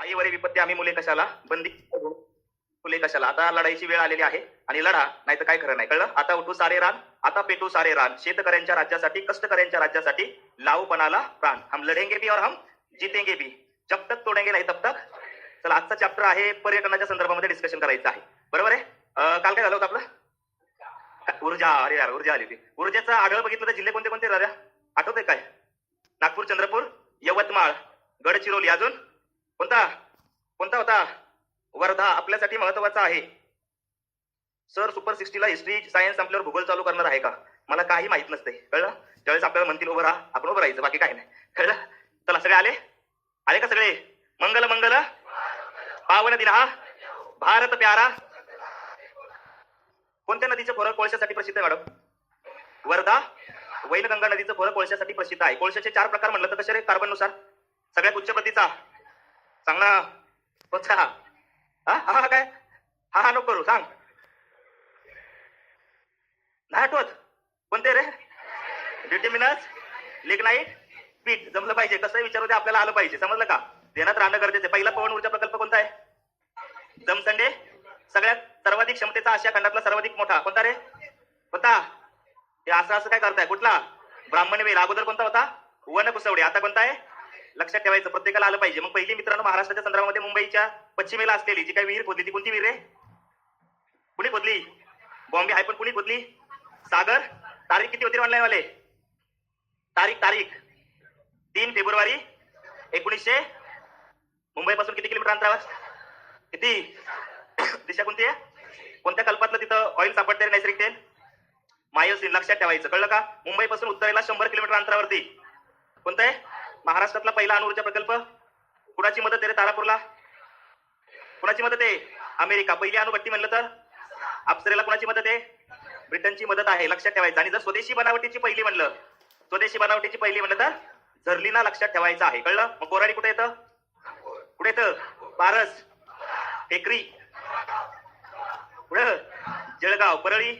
Ivory विपत्ती आम्ही मुले कशाला, बंदी मुले कशाला. आता लढाईची वेळ आलेली आहे आणि लढा, नाही तर काय खरं नाही. कळलं? आता उठू सारे रान, आता पेटू सारे रान. शेतकऱ्यांच्या राज्यासाठी, कष्टकऱ्यांच्या राज्यासाठी लावू पणाला प्राण. हम लढेंगे भी और हम जीतेंगे भी, जब तक तोडेंगे नाही तब तक. चला, आजचा चॅप्टर आहे पर्यटनाच्या संदर्भामध्ये डिस्कशन करायचं आहे. बरोबर आहे? काल काय झालं होतं आपलं? ऊर्जा. अरे यार, ऊर्जा आली होती. ऊर्जेचा आढळ बघितलं तर जिल्हे कोणते कोणते राजा आठवतंय काय? नागपूर, चंद्रपूर, यवतमाळ, गडचिरोली, अजून कोणता कोणता होता? वर्धा. आपल्यासाठी महत्वाचा आहे. सर सुपर 60ला हिस्ट्री सायन्स संपल्यावर भूगोल चालू करणार आहे का? मला काही माहित नसते. कळलं? ज्यावेळेस आपल्याला म्हणतील उभं राहा, आपण उभं राहायचं, बाकी काय नाही. कळलं? चला, सगळे आले आले का सगळे? मंगल मंगल पावन दिन हा भारत प्यारा. कोणत्या नदीचं खोरं कोळशासाठी प्रसिद्ध आहे मॅडम? वर्धा. वैनगंगा नदीचं खोरं कोळशासाठी प्रसिद्ध आहे. कोळशाचे 4 प्रकार म्हणलं तर कसे रे कार्बन नुसार? सगळ्यात उच्च प्रतीचा सांग ना. कोणता? हा काय? हा नको करू, सांग. नाही आठवत? कोणते रे? डिटर्मिनस, लिग्नाइट, पीठ. जमलं पाहिजे, कसं विचारू ते आपल्याला आलं पाहिजे. समजलं का? ध्यानात राहणं गरजेचं आहे. पहिला पवन ऊर्जा प्रकल्प कोणता आहे? जमसंडे. सगळ्यात सर्वाधिक क्षमतेचा आशिया खंडातला सर्वाधिक मोठा कोणता रे? कोणता? हे असं काय करताय? कुठला? ब्राह्मणवेल. अगोदर कोणता होता? वनकुसवडे. आता कोणता आहे? लक्षात ठेवायचं, प्रत्येकाला आलं पाहिजे. मग पहिली मित्रांनो, महाराष्ट्राच्या संदर्भामध्ये मुंबईच्या पश्चिमेला असलेली जी काही विहीर खोदली ती कोणती विहीर रे? कुणी खोदली? बॉम्बे आहे, पण कुणी खोदली? सागर. तारीख किती होती ऑनलाईन वाले? तारीख 3 फेब्रुवारी 1900. मुंबईपासून किती किलोमीटर अंतरावर? किती? दिशा कोणती आहे? कोणत्या कल्पातलं तिथं ऑइल सापडते नैसर्गिक तेल? मायोसिन. लक्षात ठेवायचं. कळलं का? मुंबईपासून उत्तरेला 100 किलोमीटर अंतरावरती कोणतं आहे? महाराष्ट्रातला पहिला अणुऊर्जा प्रकल्प. कुणाची मदत आहे रे तारापूरला? कुणाची मदत आहे? अमेरिका. पहिली अणुभट्टी म्हणलं तर अप्सरेला कुणाची मदत आहे? ब्रिटनची मदत आहे. लक्षात ठेवायचं. आणि जर स्वदेशी बनावटीची पहिली म्हणलं तर झर्लिना. लक्षात ठेवायचं आहे. कळलं? मग कोराडी कुठे येतं? कुठे येतं? पारस. टेकरी. पुढं जळगाव. परळी.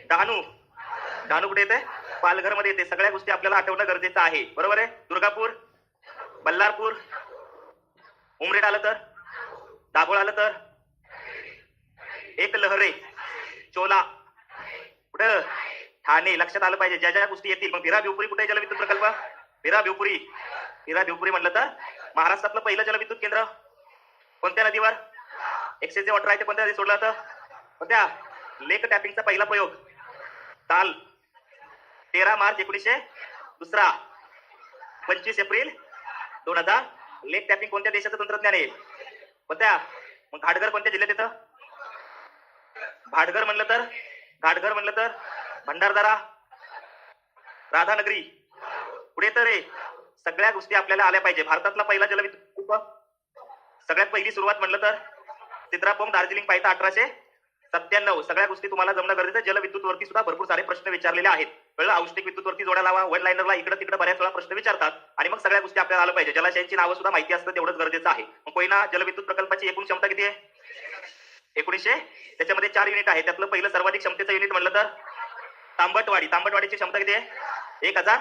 डहाणू कुठे येते? पालघर मध्ये येते. सगळ्या गोष्टी आपल्याला आठवणं गरजेचं आहे. बरोबर आहे? दुर्गापूर, बल्लारपूर, उमरेड आलं तर, दाभोळ आलं तर, एक लहरे, चोला, कुठं? ठाणे. लक्षात आलं पाहिजे. ज्या ज्या गोष्टी येतील. मग भिरा भिवपुरी कुठे? जलविद्युत प्रकल्प भिरा भिवपुरी म्हणलं तर महाराष्ट्रातलं पहिलं जलविद्युत केंद्र कोणत्या नदीवर? एक्सेस वॉटर आहे ते कोणत्या नदी सोडलं होतं? कोणत्या? लेक टॅपिंगचा पहिला प्रयोग ताल 13 मार्च 1900. दुसरा 25 एप्रिल 2000. लेक टॅपिंग कोणत्या देशाचं तंत्रज्ञान आहे? कोणत्या? मग घाटघर कोणत्या जिल्ह्यात येतं? घाटघर म्हणलं तर भंडारदरा, राधानगरी. पुढे तर रे सगळ्या गोष्टी आपल्याला आल्या पाहिजे. भारतातला पहिला जलविद्युत सगळ्यात पहिली सुरुवात म्हणलं तर चित्रापोंग, दार्जिलिंग, पायथा 1897. सगळ्या गोष्टी तुम्हाला जमणं गरजेचं. जलविद्युत वरती सुद्धा भरपूर सारे प्रश्न विचारलेले आहेत. कळलं? औष्णिक विद्युत वरती जोड्या लावा, वन लाईनरला इकडे तिकडे बऱ्याच वेळा प्रश्न विचारतात. आणि मग सगळ्या गोष्टी आपल्याला आलं पाहिजे. जलाशयांची नावं सुद्धा माहिती असतं, तेवढंच गरजेचं आहे. मग कोयना जलविद्युत प्रकल्पाची एकूण क्षमता किती आहे? 1900. त्याच्यामध्ये 4 युनिट आहे. त्यातलं पहिलं सर्वाधिक क्षमतेचं युनिट म्हणलं तर तांबटवाडीची क्षमता किती आहे? 1000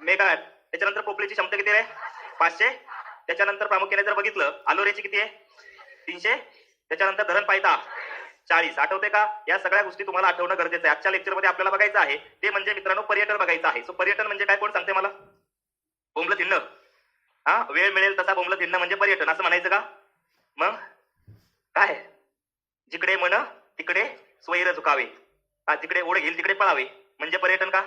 मेगावॅट. त्याच्यानंतर पोपलीची क्षमता किती आहे? 500. त्याच्यानंतर प्रामुख्याने जर बघितलं आलोरेची किती आहे? 300. त्याच्यानंतर धरण पायथा 40. आठवते का? या सगळ्या गोष्टी तुम्हाला आठवणं गरजेचं आहे. आजच्या लेक्चरमध्ये आपल्याला बघायचं आहे ते म्हणजे मित्रांनो पर्यटन बघायचं आहे. सो पर्यटन म्हणजे काय? कोण सांगते मला? बोंबलं थिंडणं. वेळ मिळेल तसा बोंबलं थिंडणं म्हणजे पर्यटन असं म्हणायचं का? मग काय? जिकडे मन तिकडे स्वैर झुकावे, जिकडे ओढ घेईल तिकडे पळावे म्हणजे पर्यटन का?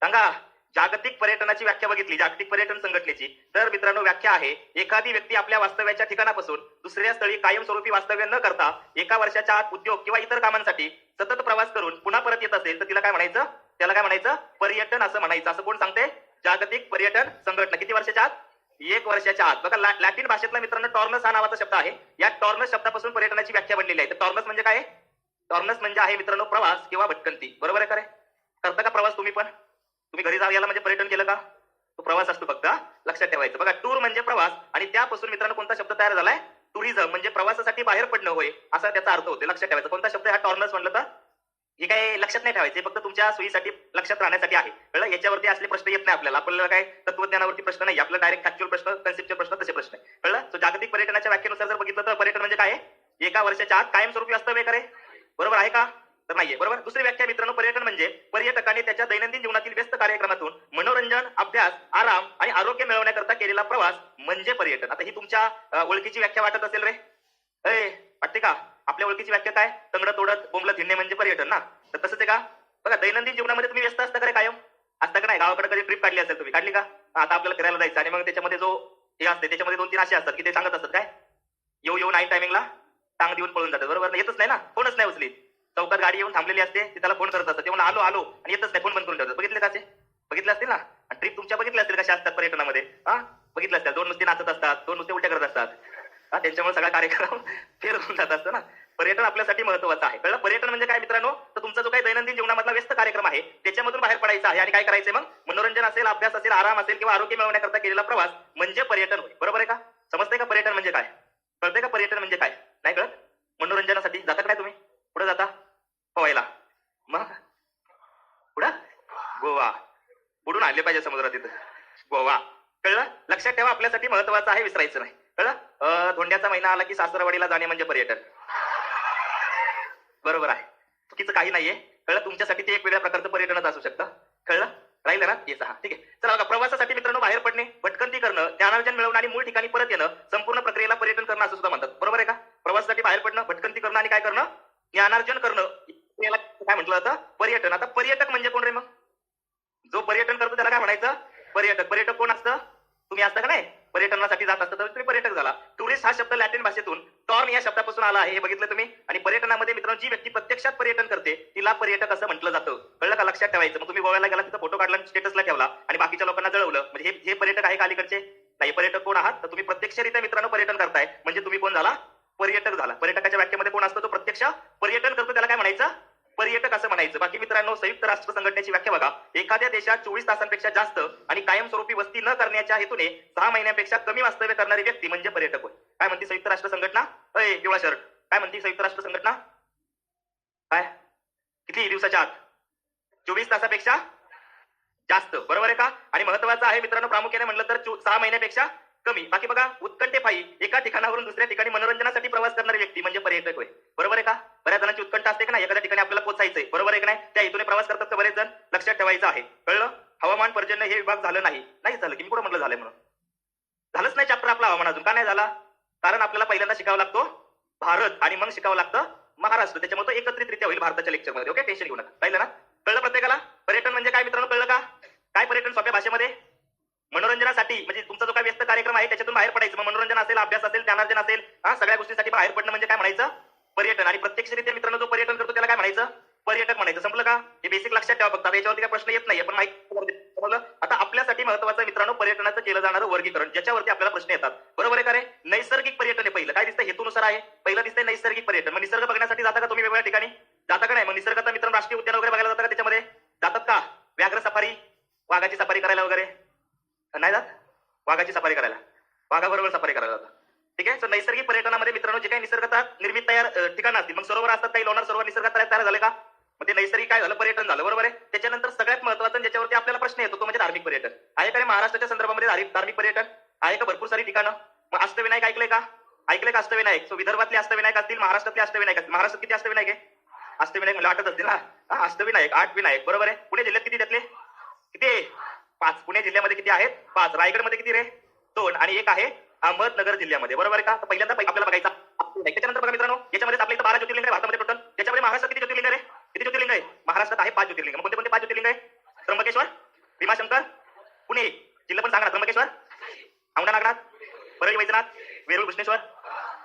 सांगा. जागतिक पर्यटनाची व्याख्या बघितली, जागतिक पर्यटन संघटनेची, तर मित्रांनो व्याख्या आहे, एखादी व्यक्ती आपल्या वास्तव्याच्या ठिकाणापासून दुसऱ्या स्थळी कायमस्वरूपी वास्तव्य न करता एका वर्षाच्या आत उद्योग किंवा इतर कामांसाठी सतत प्रवास करून पुन्हा परत येत असेल तर तिला काय म्हणायचं? त्याला काय म्हणायचं? पर्यटन असं म्हणायचं. असं कोण सांगते? जागतिक पर्यटन संघटना. किती वर्षाच्या आत? 1 वर्षाच्या आत. बघा, लॅटिन भाषेतला मित्रांनो टॉर्नस हा नावाचा शब्द आहे. या टॉर्नस शब्दापासून पर्यटनाची व्याख्या बनलेली आहे. तर टॉर्नस म्हणजे काय? टॉर्नस म्हणजे आहे मित्रांनो प्रवास किंवा भटकंती. बरोबर आहे का रे? करता का प्रवास तुम्ही पण? तुम्ही घरी जाऊ याला म्हणजे पर्यटन केलं का? तो प्रवास असतो फक्त. लक्षात ठेवायचं. बघा, टूर म्हणजे प्रवास आणि त्यापासून मित्रांनो कोणता शब्द तयार झालाय? टुरिझम म्हणजे प्रवासासाठी बाहेर पडणं होय, असा त्याचा अर्थ होतो. लक्षात ठेवायचं. कोणता शब्द? हा टॉर्नस म्हणलं तर हे काय लक्षात नाही ठेवायचे, फक्त तुमच्या सोयीसाठी लक्षात राहण्यासाठी आहे. कळलं? याच्यावरती असले प्रश्न येत नाही आपल्याला. आपल्याला काय तत्वज्ञानावरती प्रश्न नाही. आपल्याला डायरेक्ट फॅक्च्युअल प्रश्न, कन्सेप्च्युअल प्रश्न, तसे प्रश्न आहे. कळलं? सो जागतिक पर्यटनाच्या व्याख्येनुसार जर बघितलं तर पर्यटन म्हणजे काय आहे? एका वर्षाच्या आत कायमस्वरूपी वास्तव्य करे. बरोबर आहे का? तर नाहीये. बरोबर. दुसरी व्याख्या मित्रांनो, पर्यटन म्हणजे पर्यटकाने त्याच्या दैनंदिन जीवनातील व्यस्त कार्यक्रमातून मनोरंजन, अभ्यास, आराम आणि आरोग्य मिळवण्याकरता केलेला प्रवास म्हणजे पर्यटन. आता ही तुमच्या ओळखीची व्याख्या वाटत असेल रे? वाटते का? आपल्या ओळखीची व्याख्या काय? तंगडत तोडत बोंबलत हिंडणे म्हणजे पर्यटन ना. तर तसंच आहे का? बघा, दैनंदिन जीवनामध्ये तुम्ही व्यस्त असता का रे कायम? असता का नाही? गावाकडे कधी ट्रिप काढली असेल तुम्ही? काढली का? आता आपल्याला फिरायला जायचं आणि मग त्याच्यामध्ये जो हे असते त्याच्यामध्ये 2-3 असे असतात की ते सांगत असतात काय? येऊ येऊ नाही टायमिंगला टांग देऊन पळून जातात. बरोबर. येतच नाही ना, फोनच नाही उचलीत. चौकात गाडी येऊन थांबलेली असते, ती त्याला फोन करत असतात, ते आलो आलो आणि येतच नाही, फोन बंद करून ठेवतात. बघितले का? बघितले असतील ना. ट्रिप तुमच्या बघितल्या असतील कशा असतात पर्यटनामध्ये. बघितलं असतात, 2 नुसते नाचत असतात, 2 नुसते उलट्या करत असतात. त्यांच्यामुळे सगळा कार्यक्रम फेर होऊन जात असतो ना. पर्यटन आपल्यासाठी महत्वाचं आहे. कळलं? पर्यटन म्हणजे काय मित्रांनो? तर तुमचा जो काही दैनंदिन जीवनामधला व्यस्त कार्यक्रम आहे त्याच्यामधून बाहेर पडायचा आहे आणि काय करायचंय मग? मनोरंजन असेल, अभ्यास असेल, आराम असेल किंवा आरोग्य मिळवण्याकरता केलेला प्रवास म्हणजे पर्यटन होय. बरोबर आहे का? समजतंय का पर्यटन म्हणजे काय? कळतंय का पर्यटन म्हणजे काय? नाही कळत? मनोरंजनासाठी जाता का नाही तुम्ही? कुठं जाता? पोहायला. मग पुढं गोवा. बुडून आणले पाहिजे समुद्रात तिथं. गोवा. कळलं? लक्षात ठेवा, आपल्यासाठी महत्वाचं आहे, विसरायचं नाही. कळलं? धोंड्याचा महिना आला की सासरवाडीला जाणे म्हणजे पर्यटन. बरोबर आहे. चुकीचं काही नाहीये. कळलं? तुमच्यासाठी ते एक वेगळ्या प्रकारचं पर्यटनच असू शकतं. कळलं? राहिलं ना? येस. हा, ठीक आहे. चला बघा, प्रवासासाठी मित्रांनो बाहेर पडणे, भटकंती करणं, ज्ञानार्जन मिळवणं आणि मूळ ठिकाणी परत येणं, संपूर्ण प्रक्रियेला पर्यटन करणं असं सुद्धा म्हणतात. बरोबर आहे का? प्रवासासाठी बाहेर पडणं, भटकंती करणं आणि काय करणं? ज्ञानार्जन करणं. याला काय म्हटलं जातं? पर्यटन. आता पर्यटक म्हणजे कोण रे मग? जो पर्यटन करतो त्याला काय म्हणायचं? पर्यटक. पर्यटक कोण असतं? तुम्ही असता का नाही? पर्यटनासाठी जात असता तर तुम्ही पर्यटक झाला. टुरिस्ट हा शब्द लॅटिन भाषेतून टॉर्न या शब्दापासून आला आहे, हे बघितलं तुम्ही. आणि पर्यटनामध्ये मित्रांनो जी व्यक्ती प्रत्यक्षात पर्यटन करते तिला पर्यटक असं म्हटलं जातं. कळलं का? लक्षात ठेवायचं. मग तुम्ही गोव्याला गेला, तिथं फोटो काढला, स्टेटसला ठेवला आणि बाकीच्या लोकांना जळवलं, म्हणजे हे पर्यटक आहे का अलीकडचे? नाही. पर्यटक कोण आहात? तर तुम्ही प्रत्यक्षरित्या मित्रांनो पर्यटन करताय, म्हणजे तुम्ही कोण झाला? पर्यटक झाला. पर्यटकाच्या व्याख्येमध्ये कोण असतो? तो प्रत्यक्ष पर्यटन करतो त्याला काय म्हणायचं? पर्यटक असं म्हणायचं. बाकी मित्रांनो, संयुक्त राष्ट्र संघटनेची व्याख्या बघा. एखाद्या देशात 24 तासांपेक्षा जास्त आणि कायमस्वरूपी वस्ती न करण्याच्या हेतूने 6 महिन्यांपेक्षा कमी वास्तव्य करणारी व्यक्ती म्हणजे पर्यटक होय. काय म्हणते संयुक्त राष्ट्र संघटना? पिवळा शर्ट. काय म्हणते संयुक्त राष्ट्र संघटना? काय? किती दिवसाच्या आत? 24 तासापेक्षा जास्त. बरोबर आहे का? आणि महत्वाचं आहे मित्रांनो, प्रामुख्याने म्हणलं तर 6 महिन्यापेक्षा कमी. बाकी बघा, उत्कंठेपायी एका ठिकाणावरून दुसऱ्या ठिकाणी मनोरंजनासाठी प्रवास करणारी व्यक्ती म्हणजे पर्यटक होय. बरोबर आहे का? बऱ्याच जणांची उत्कंठ असते का नाही, एखाद्या ठिकाणी आपल्याला पोहोचायचंय. बरोबर आहे की नाही? त्या हेतूने प्रवास करतात का बरेच जण? लक्षात ठेवायचं आहे. कळलं? हवामान पर्जन्य हे विभाग झालं नाही. नाही झालं की मी कुठं म्हटलं झालंय म्हणून? झालंच नाही चॅप्टर आपला हवामान अजून. का नाही झाला? कारण आपल्याला पहिल्यांदा शिकावा लागतो भारत आणि मग शिकावं लागतं महाराष्ट्र. त्याच्यामुळे तो एकत्रितरित्या होईल भारताच्या लेक्चरमध्ये. ओके, टेन्शन घेऊ नका. राहिलं ना? कळलं प्रत्येकाला? पर्यटन म्हणजे काय मित्रांनो? कळलं का? काय पर्यटन सोप्या भाषेमध्ये? मनोरंजनासाठी, म्हणजे तुमचा जो काही व्यस्त कार्यक्रम आहे त्याच्यातून बाहेर पडायचं. मग मनोरंजन असेल, अभ्यास असेल, ज्ञानार्जन असेल, सगळ्या गोष्टींसाठी बाहेर पडणं म्हणजे काय म्हणायचं? पर्यटन. आणि प्रत्यक्षरित्या मित्रांनो जो पर्यटन करतो त्याला काय म्हणायचं? पर्यटक म्हणायचं. संपलं का? हे बेसिक लक्षात ठेवा फक्त. याच्यावरती काय प्रश्न येत नाहीये, पण माहिती. आता आपल्यासाठी महत्वाचं मित्रांनो पर्यटनाचं केलं जाणारं वर्गीकरण, ज्याच्यावरती आपल्याला प्रश्न येतात. बरोबर आहे का रे? नैसर्गिक पर्यटन आहे पहिलं. काय दिसतं? हेतूनुसार आहे. पहिलं दिसतंय नैसर्गिक पर्यटन. मग निसर्ग बघण्यासाठी जाता का तुम्ही वेगवेगळ्या ठिकाणी? जाता का नाही? मग निसर्गाचा मित्रांनो राष्ट्रीय उद्यान वगैरे बघायला जाता का त्याच्यामध्ये? जातात का? व्याघ्र सफारी, वाघाची सफारी करायला वगैरे नाही जात? वाघाची सफारी करायला, वाघाबरोबर सफारी करायला जातात. ठीक आहे. सो नैसर्गिक पर्यटनामध्ये मित्रांनो जे काही निसर्गात निर्मित तयार ठिकाणं असतील, मग सरोवर असतात, काही लोणार सरोवर निसर्गात तयार झाले का? मग ते नैसर्गिक काय झालं? पर्यटन झालं. बरोबर आहे. त्याच्यानंतर सगळ्यात महत्वाचं ज्याच्यावरती आपल्याला प्रश्न येतो तो म्हणजे धार्मिक पर्यटन. आहे का रे महाराष्ट्राच्या संदर्भामध्ये धार्मिक पर्यटन? आहे का? भरपूर सारी ठिकाणं. मग अष्टविनायक ऐकलंय का? ऐकलंय का अष्टविनायक? सो विदर्भातले अष्टविनायक असतील, महाराष्ट्रातले अष्टविनायक असतील. महाराष्ट्रात किती अष्टविनायक आहे? अष्टविनायक म्हणजे 8च असतील ना. अष्टविनायक, 8 विनायक. बरोबर आहे. पुणे जिल्ह्यात किती त्यातले? किती? 5. पुणे जिल्ह्यामध्ये किती आहेत? 5. रायगडमध्ये किती रे? 2. आणि एक आहे अहमदनगर जिल्ह्यामध्ये. बरोबर आहे का? तर पहिल्यांदा आपल्याला बघायचा. त्याच्यानंतर बघा मित्रांनो, याच्यामध्ये आपल्या इथं 12 ज्योतिर्लिंग आहे भारतामध्ये टोटल. त्याच्यामध्ये महाराष्ट्रात किती ज्योतिर्लिंग आहे रे? किती ज्योतिर्लिंग आहे? महाराष्ट्रात आहे 5 ज्योतिर्लिंग. कोणते कोणते 5 ज्योतिर्लिंग आहे? त्र्यंबकेश्वर, भीमाशंकर, पुणे जिल्हा पण सांगा ना. त्र्यंबकेश्वर, औंढा नागनाथ, परळी वैजनाथ, वेरूळ कृष्णेश्वर,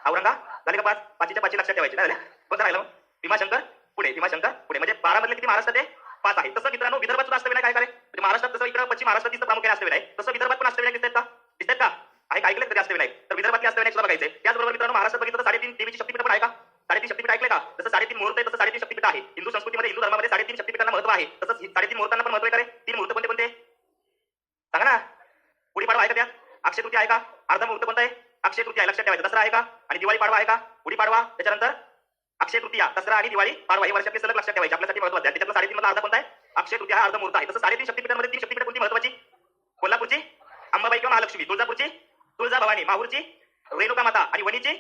औरंगा. झाले का 5? 5च्या 5 लक्षात ठेवायचे. नाही झाले? कोणता राहिला मग? भीमाशंकर, पुणे. भीमाशंकर, पुणे. म्हणजे 12 मधले किती महाराष्ट्रात आहे? 5 आहे. तसं मित्रांनो विदर्भात सुद्धा अष्टविनायक काय करे? म्हणजे महाराष्ट्रात तसं इकडे पश्चिम महाराष्ट्रात दिसतं प्रामुख्याने अष्टविनायक, तसं विदर्भात पण अष्टविनायक दिसतात का? दिसतात का? आहे का? ऐकलं तरी अष्टविनायक? तर विदर्भातले अष्टविनायक सुद्धा बघायचे. त्याचबरोबर मित्रांनो महाराष्ट्रात बघितलं तर 3.5 देवीची शक्तीपीठ पण आहे का? 3.5 शक्तीपीठ ऐकलंय का? जसं 3.5 मुहूर्त आहे तसं 3.5 शक्तीपीठ आहे. हिंदू संस्कृतीमध्ये, हिंदू धर्मामध्ये 3.5 शक्तीपीठांना महत्व आहे. तसंच 3.5 मुहूर्तांना पण महत्व आहे का रे? 3 मुहूर्त कोणते कोणते सांगा ना. गुढीपाडवा आहे का त्यात? अक्षय तृतीया आहे का? अर्धा मुहूर्त कोणता आहे? अक्षय तृतीया आहे. लक्षात ठेवायचं. दसरा आहे का? आणि दिवाळी पाडवा आहे का? गुढीपाडवा, त्याच्यानंतर अक्षय तृतीया, दसरा आणि दिवाळी, पाडवा हे वर्षातले सलग लक्षात ठेवायचे, आपल्यासाठी महत्वाचे आहे. त्याच्यातला 3.5 मधला अर्धा कोणता आहे? अक्षय तृतीया हा अर्ध मुहूर्त आहे. तसं 3.5 शक्तिपीठांमध्ये 3 शक्तिपीठ कोणती महत्वाची? कोल्हापूरची अंबाबाई किंवा महालक्ष्मी, तुळजापूरची तुळजाभवानी, माहूरची रेणुका माता आणि वणीची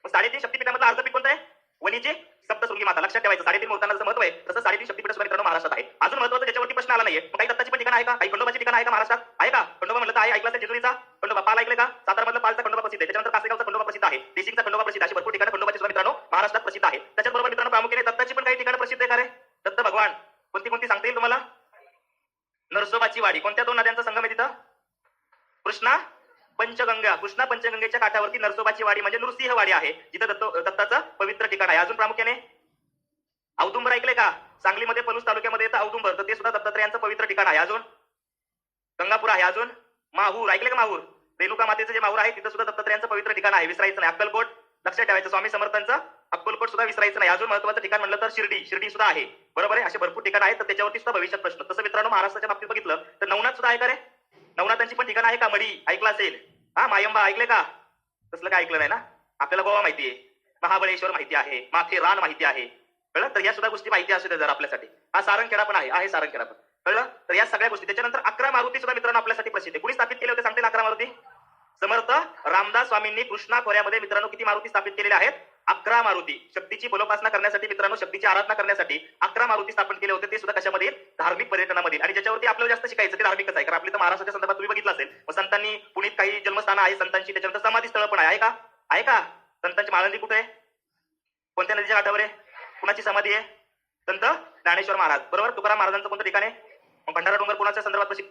3.5 शक्तिपीठांमधलं अर्धपीठ कोणतं आहे? वणीची सप्तशृंगी माता. लक्षात ठेवायचं. 3.5 मुहूर्तांना जसं महत्व आहे तसं 3.5 शक्तिपीठ सुद्धा मित्रांनो महाराष्ट्रात आहे. अजून महत्वाचं त्याच्यावरती प्रश्न आला नाहीये. काही दत्ताची पण ठिकाण आहे का? काही खंडोबाची ठिकाण आहे का महाराष्ट्रात? आहे का? खंडोबा म्हणलं तर आहे. ऐकलं असेल जेजुरीचा खंडोबा, पाल ऐकले का? सातारामधलं पालचा खंडोबा प्रसिद्ध आहे. त्याच्यानंतर कासेगावचा खंडोबा प्रसिद्ध आहे. देशिंगचा खंडोबा प्रसिद्ध आहे. अशी भरपूर ठिकाणं खंडोबाची सुद्धा मित्रांनो महाराष्ट्रात प्रसिद्ध आहे. त्याच्याबरोबर मित्रांनो प्रामुख्याने दत्ताची पण काही ठिकाणं प्रसिद्ध आहे का रे? दत्त भगवान कोणती कोणती सांगता येईल तुम्हाला? नरसोबाची वाडी, कोणत्या 2 नद्यांचा संगम आहे तिथं? कृष्णा पंचगंगा, कृष्णा पंचगंगेच्या काठावरती नरसोबाची वाडी म्हणजे नृसिंह वाडी आहे, जिथं दत्ताचं पवित्र ठिकाण आहे. अजून प्रामुख्याने औदुंबर ऐकले का? सांगलीमध्ये पलूस तालुक्यामध्ये येतं औदुंबर, तर ते सुद्धा दत्तात्रयांचं पवित्र ठिकाण आहे. अजून गंगापूर आहे. अजून माहूर ऐकले का? माहूर रेणुका मातेचं जे माहूर आहे तिथं सुद्धा दत्तात्रयांचं पवित्र ठिकाण आहे, विसरायचं नाही. अक्कलकोट लक्षात ठेवायचं, स्वामी समर्थांचं अक्कलकोट सुद्धा विसरायचं नाही. अजून महत्वाचं ठिकाण म्हणलं तर शिर्डी सुद्धा आहे, बरोबर आहे. असे भरपूर ठिकाण आहेत, तर त्याच्यावरती सुद्धा भविष्यात प्रश्न. तसं मित्रांनो महाराष्ट्राच्या बाबतीत बघितलं तर नवनाथ सुद्धा आहे का रे? नवनाथांची पण ठिकाण आहे का? मडी ऐकलं असेल, हा मायंबा ऐकले का? तसलं काय ऐकलं नाही ना? आपल्याला गोवा माहिती आहे, महाबळेश्वर माहिती आहे, माथेरान माहिती आहे, कळलं? तर या सुद्धा गोष्टी माहिती असू द्या जर आपल्यासाठी. हा सारंगखेडा पण आहे सारंगखेडा पण, कळलं? तर या सगळ्या गोष्टी. त्याच्यानंतर 11 मारुती सुद्धा मित्रांनो आपल्यासाठी प्रसिद्ध आहे. कुणी स्थापित केले होते सांगतील? 11 मारुती समर्थ रामदास स्वामींनी कृष्णा खोऱ्यामध्ये मित्रांनो किती मारुती स्थापित केलेल्या आहेत? 11 मारुती. शक्तीची बलोपासना करण्यासाठी मित्रांनो, शक्तीची आराधना करण्यासाठी 11 मारुती स्थापन केले होते. ते सुद्धा कशामध्ये? धार्मिक पर्यटनामध्ये. आणि ज्याच्यावरती आपल्याला जास्त शिकायचं ते धार्मिकच आहे, कारण आपली तर महाराष्ट्राच्या संदर्भात तुम्ही बघितलं असेल, मग संतांनी पुण्यात काही जन्मस्थान आहे संतांची, त्याच्यानंतर समाधी स्थळ पण आहे का? आहे का? संतांची माळंदी कुठे आहे? कोणत्या नदीच्या काठावर आहे? कुणाची समाधी आहे? संत ज्ञानेश्वर महाराज, बरोबर. तुकाराम महाराजांचं कोणतं ठिकाण आहे? मग भंडारा डोंगर कोणाच्या संदर्भात प्रसिद्ध?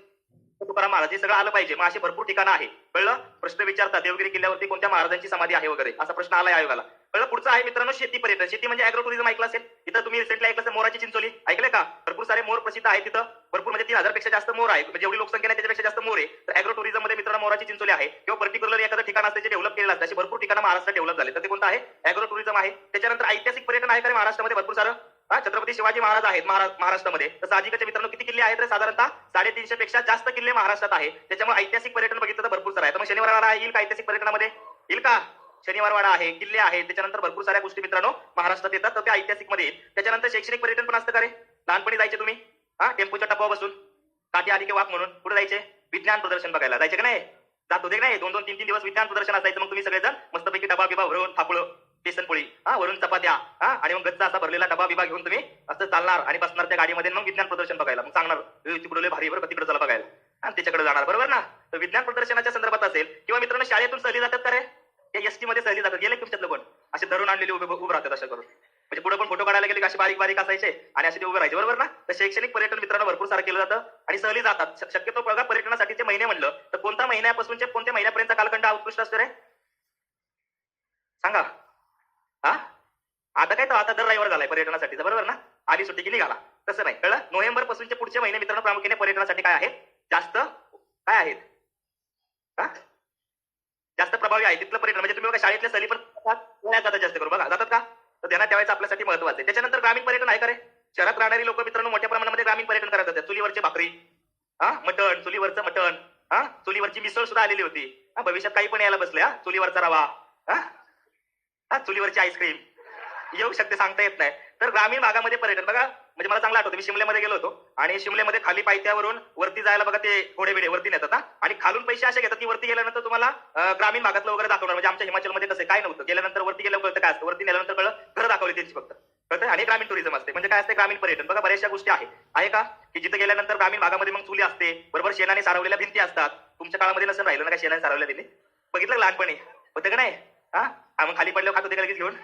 तुकाराम महाराज. हे सगळं आलं पाहिजे. मग अशी भरपूर ठिकाणं आहे, कळलं? प्रश्न विचारतात देवगिरी किल्ल्यावरती कोणत्या महाराजांची समाधी आहे वगैरे, असा प्रश्न आलाय आयोगाला, कळलं? पुढचं आहे मित्रांनो शेती पर्यटन. शेती म्हणजे अॅग्रो टुरिझम ऐकलं असेल. इथं तुम्ही रिसेंटली ऐकलं असेल मोराची चिंचोली, ऐकले का? भरपूर सारे मोर प्रसिद्ध आहे तिथं, भरपूर म्हणजे 3000 पेक्षा जास्त मोर आहे, म्हणजे एवढी लोकसंख्या नाही त्याच्यापेक्षा जास्त मोर आहे. तर अॅग्रो टुरिझम मध्ये मित्रांनो मोराची चिंचोली आहे, किंवा पर्टिक्युलर एखादं ठिकाण असते जे डेव्हलप केलेलं असतं. अशी भरपूर ठिकाणं महाराष्ट्रात डेव्हलप झाले, तर ते कोणतं आहे? अॅग्रो टुरिझम आहे. त्याच्यानंतर ऐतिहासिक पर्यटन आहे का रे महाराष्ट्रामध्ये? भरपूर सारं. छत्रपती शिवाजी महाराज आहेत महाराष्ट्रामध्ये. तर साहजिकच मित्रांनो किती किल्ले आहेत रे? साधारणतः 350 पेक्षा जास्त किल्ले महाराष्ट्रात आहे. त्याच्यामुळे ऐतिहासिक पर्यटन बघितलं तर भरपूर सारं आहे. तर मग शनिवार वाडा येईल का ऐतिहासिक पर्यटनामध्ये? येईल का? शनिवार वाडा आहे, किल्ले आहे, त्याच्यानंतर भरपूर साऱ्या गोष्टी मित्रांनो महाराष्ट्रात येतात, तर ते ऐतिहासिक मध्ये येईल. त्याच्यानंतर शैक्षणिक पर्यटन पण असतं का रे? लहानपणी जायचे तुम्ही टेम्पोच्या टप्प्यावर बसून, काठी आली की वाघ म्हणून कुठे जायचे? विज्ञान प्रदर्शन बघायला जायचे का नाही? जात होते का नाही? 2-2, 3-3 दिवस विज्ञान प्रदर्शन असायचं. मग तुम्ही सगळेजण मस्तपैकी डबा बिबा भरून, थापळं, बेसन पोळी, वरून चपात्या, आणि मग गच्चा असा भरलेला डबा बिबा घेऊन तुम्ही असं चालणार आणि बसणार त्या गाडीमध्ये. मग विज्ञान प्रदर्शन बघायला, मग सांगणार तिकडे भारी बरं, तिकडे चला बघायला, आणि त्याच्याकडे जाणार, बरोबर ना? तर विज्ञान प्रदर्शनाच्या संदर्भात असेल, किंवा मित्रांनो शाळेतून सहली जातात का रे? त्या एसटी मध्ये सहली जातात, गेले तुमच्यातलं कोण? असे धरून आणलेले उभे राहतात अशा करून, म्हणजे पुढे पण फोटो काढायला गेले असे बारीक बारीक असायचे आणि असे ते उभे राहायचे, बरोबर ना? तर शैक्षणिक पर्यटन मित्रांनो भरपूर सारं केलं जातं आणि सहली जातात. शक्यतो बघा पर्यटनासाठीचे महिने म्हणलं तर कोणत्या महिन्यापासून कोणत्या महिन्यापर्यंत कालखंड उत्कृष्ट असतो रे? सांगा. हा आता काय तर आता दर रविवार झालाय पर्यटनासाठीचा, बरोबर ना? आली सुट्टी की निघाला, तसं नाही, कळलं? नोव्हेंबर पासूनचे पुढचे महिने मित्रांनो प्रामुख्याने पर्यटनासाठी काय आहेत? जास्त काय आहेत? जास्त प्रभावी आहे तिथलं पर्यटन. म्हणजे तुम्ही बघा शाळेतल्या सहली पण जातात जास्त करून, बघा जातात का? तर ध्यानात ठेवायचं आपल्यासाठी महत्वाचं आहे. त्याच्यानंतर ग्रामीण पर्यटन आहे का रे? शहरात राहणारी लोक मित्रांनो मोठ्या प्रमाणामध्ये ग्रामीण पर्यटन करत जातात. चुलीवरची भाकरी, मटण, चुलीवरचं मटण, चुलीवरची मिसळ सुद्धा आलेली होती. भविष्यात काही पण यायला बसले, चुलीवरचा रवा, चुलीवरची आईस्क्रीम येऊ शकते, सांगता येत नाही. तर ग्रामीण भागामध्ये पर्यटन बघा, म्हणजे मला चांगलं आठवतं, मी शिमल्यामध्ये गेलो होतो आणि शिमल्यामध्ये खाली पायथ्यावरून वरती जायला बघा ते घोडे बिडे वरती नेतात, आणि खालून पैसे असे घेतात की वरती गेल्यानंतर तुम्हाला ग्रामीण भागातलं वगैरे दाखवणार. म्हणजे आमच्या हिमाचलमध्ये कसं काय नव्हतं, गेल्यानंतर वरती गेल्यावर कळतं काय असतं, वरती गेल्यानंतर कळलं घरं दाखवली त्यांची फक्त, कळतं? आणि ग्रामीण टुरिझम असते. म्हणजे काय असते? ग्रामीण पर्यटन. बघा बऱ्याचशा गोष्टी आहे का की जिथे गेल्यानंतर ग्रामीण भागामध्ये मग चुली असते, बरोबर, शेणाने सारवलेल्या भिंती असतात. तुमच्या काळामध्ये नसेल राहिलं ना काय शेणाने सारवलेल्या भिंती? बघितलं लहानपणी होतं का नाही? मग खाली पडल्यावर खात होते का लगेच घेऊन?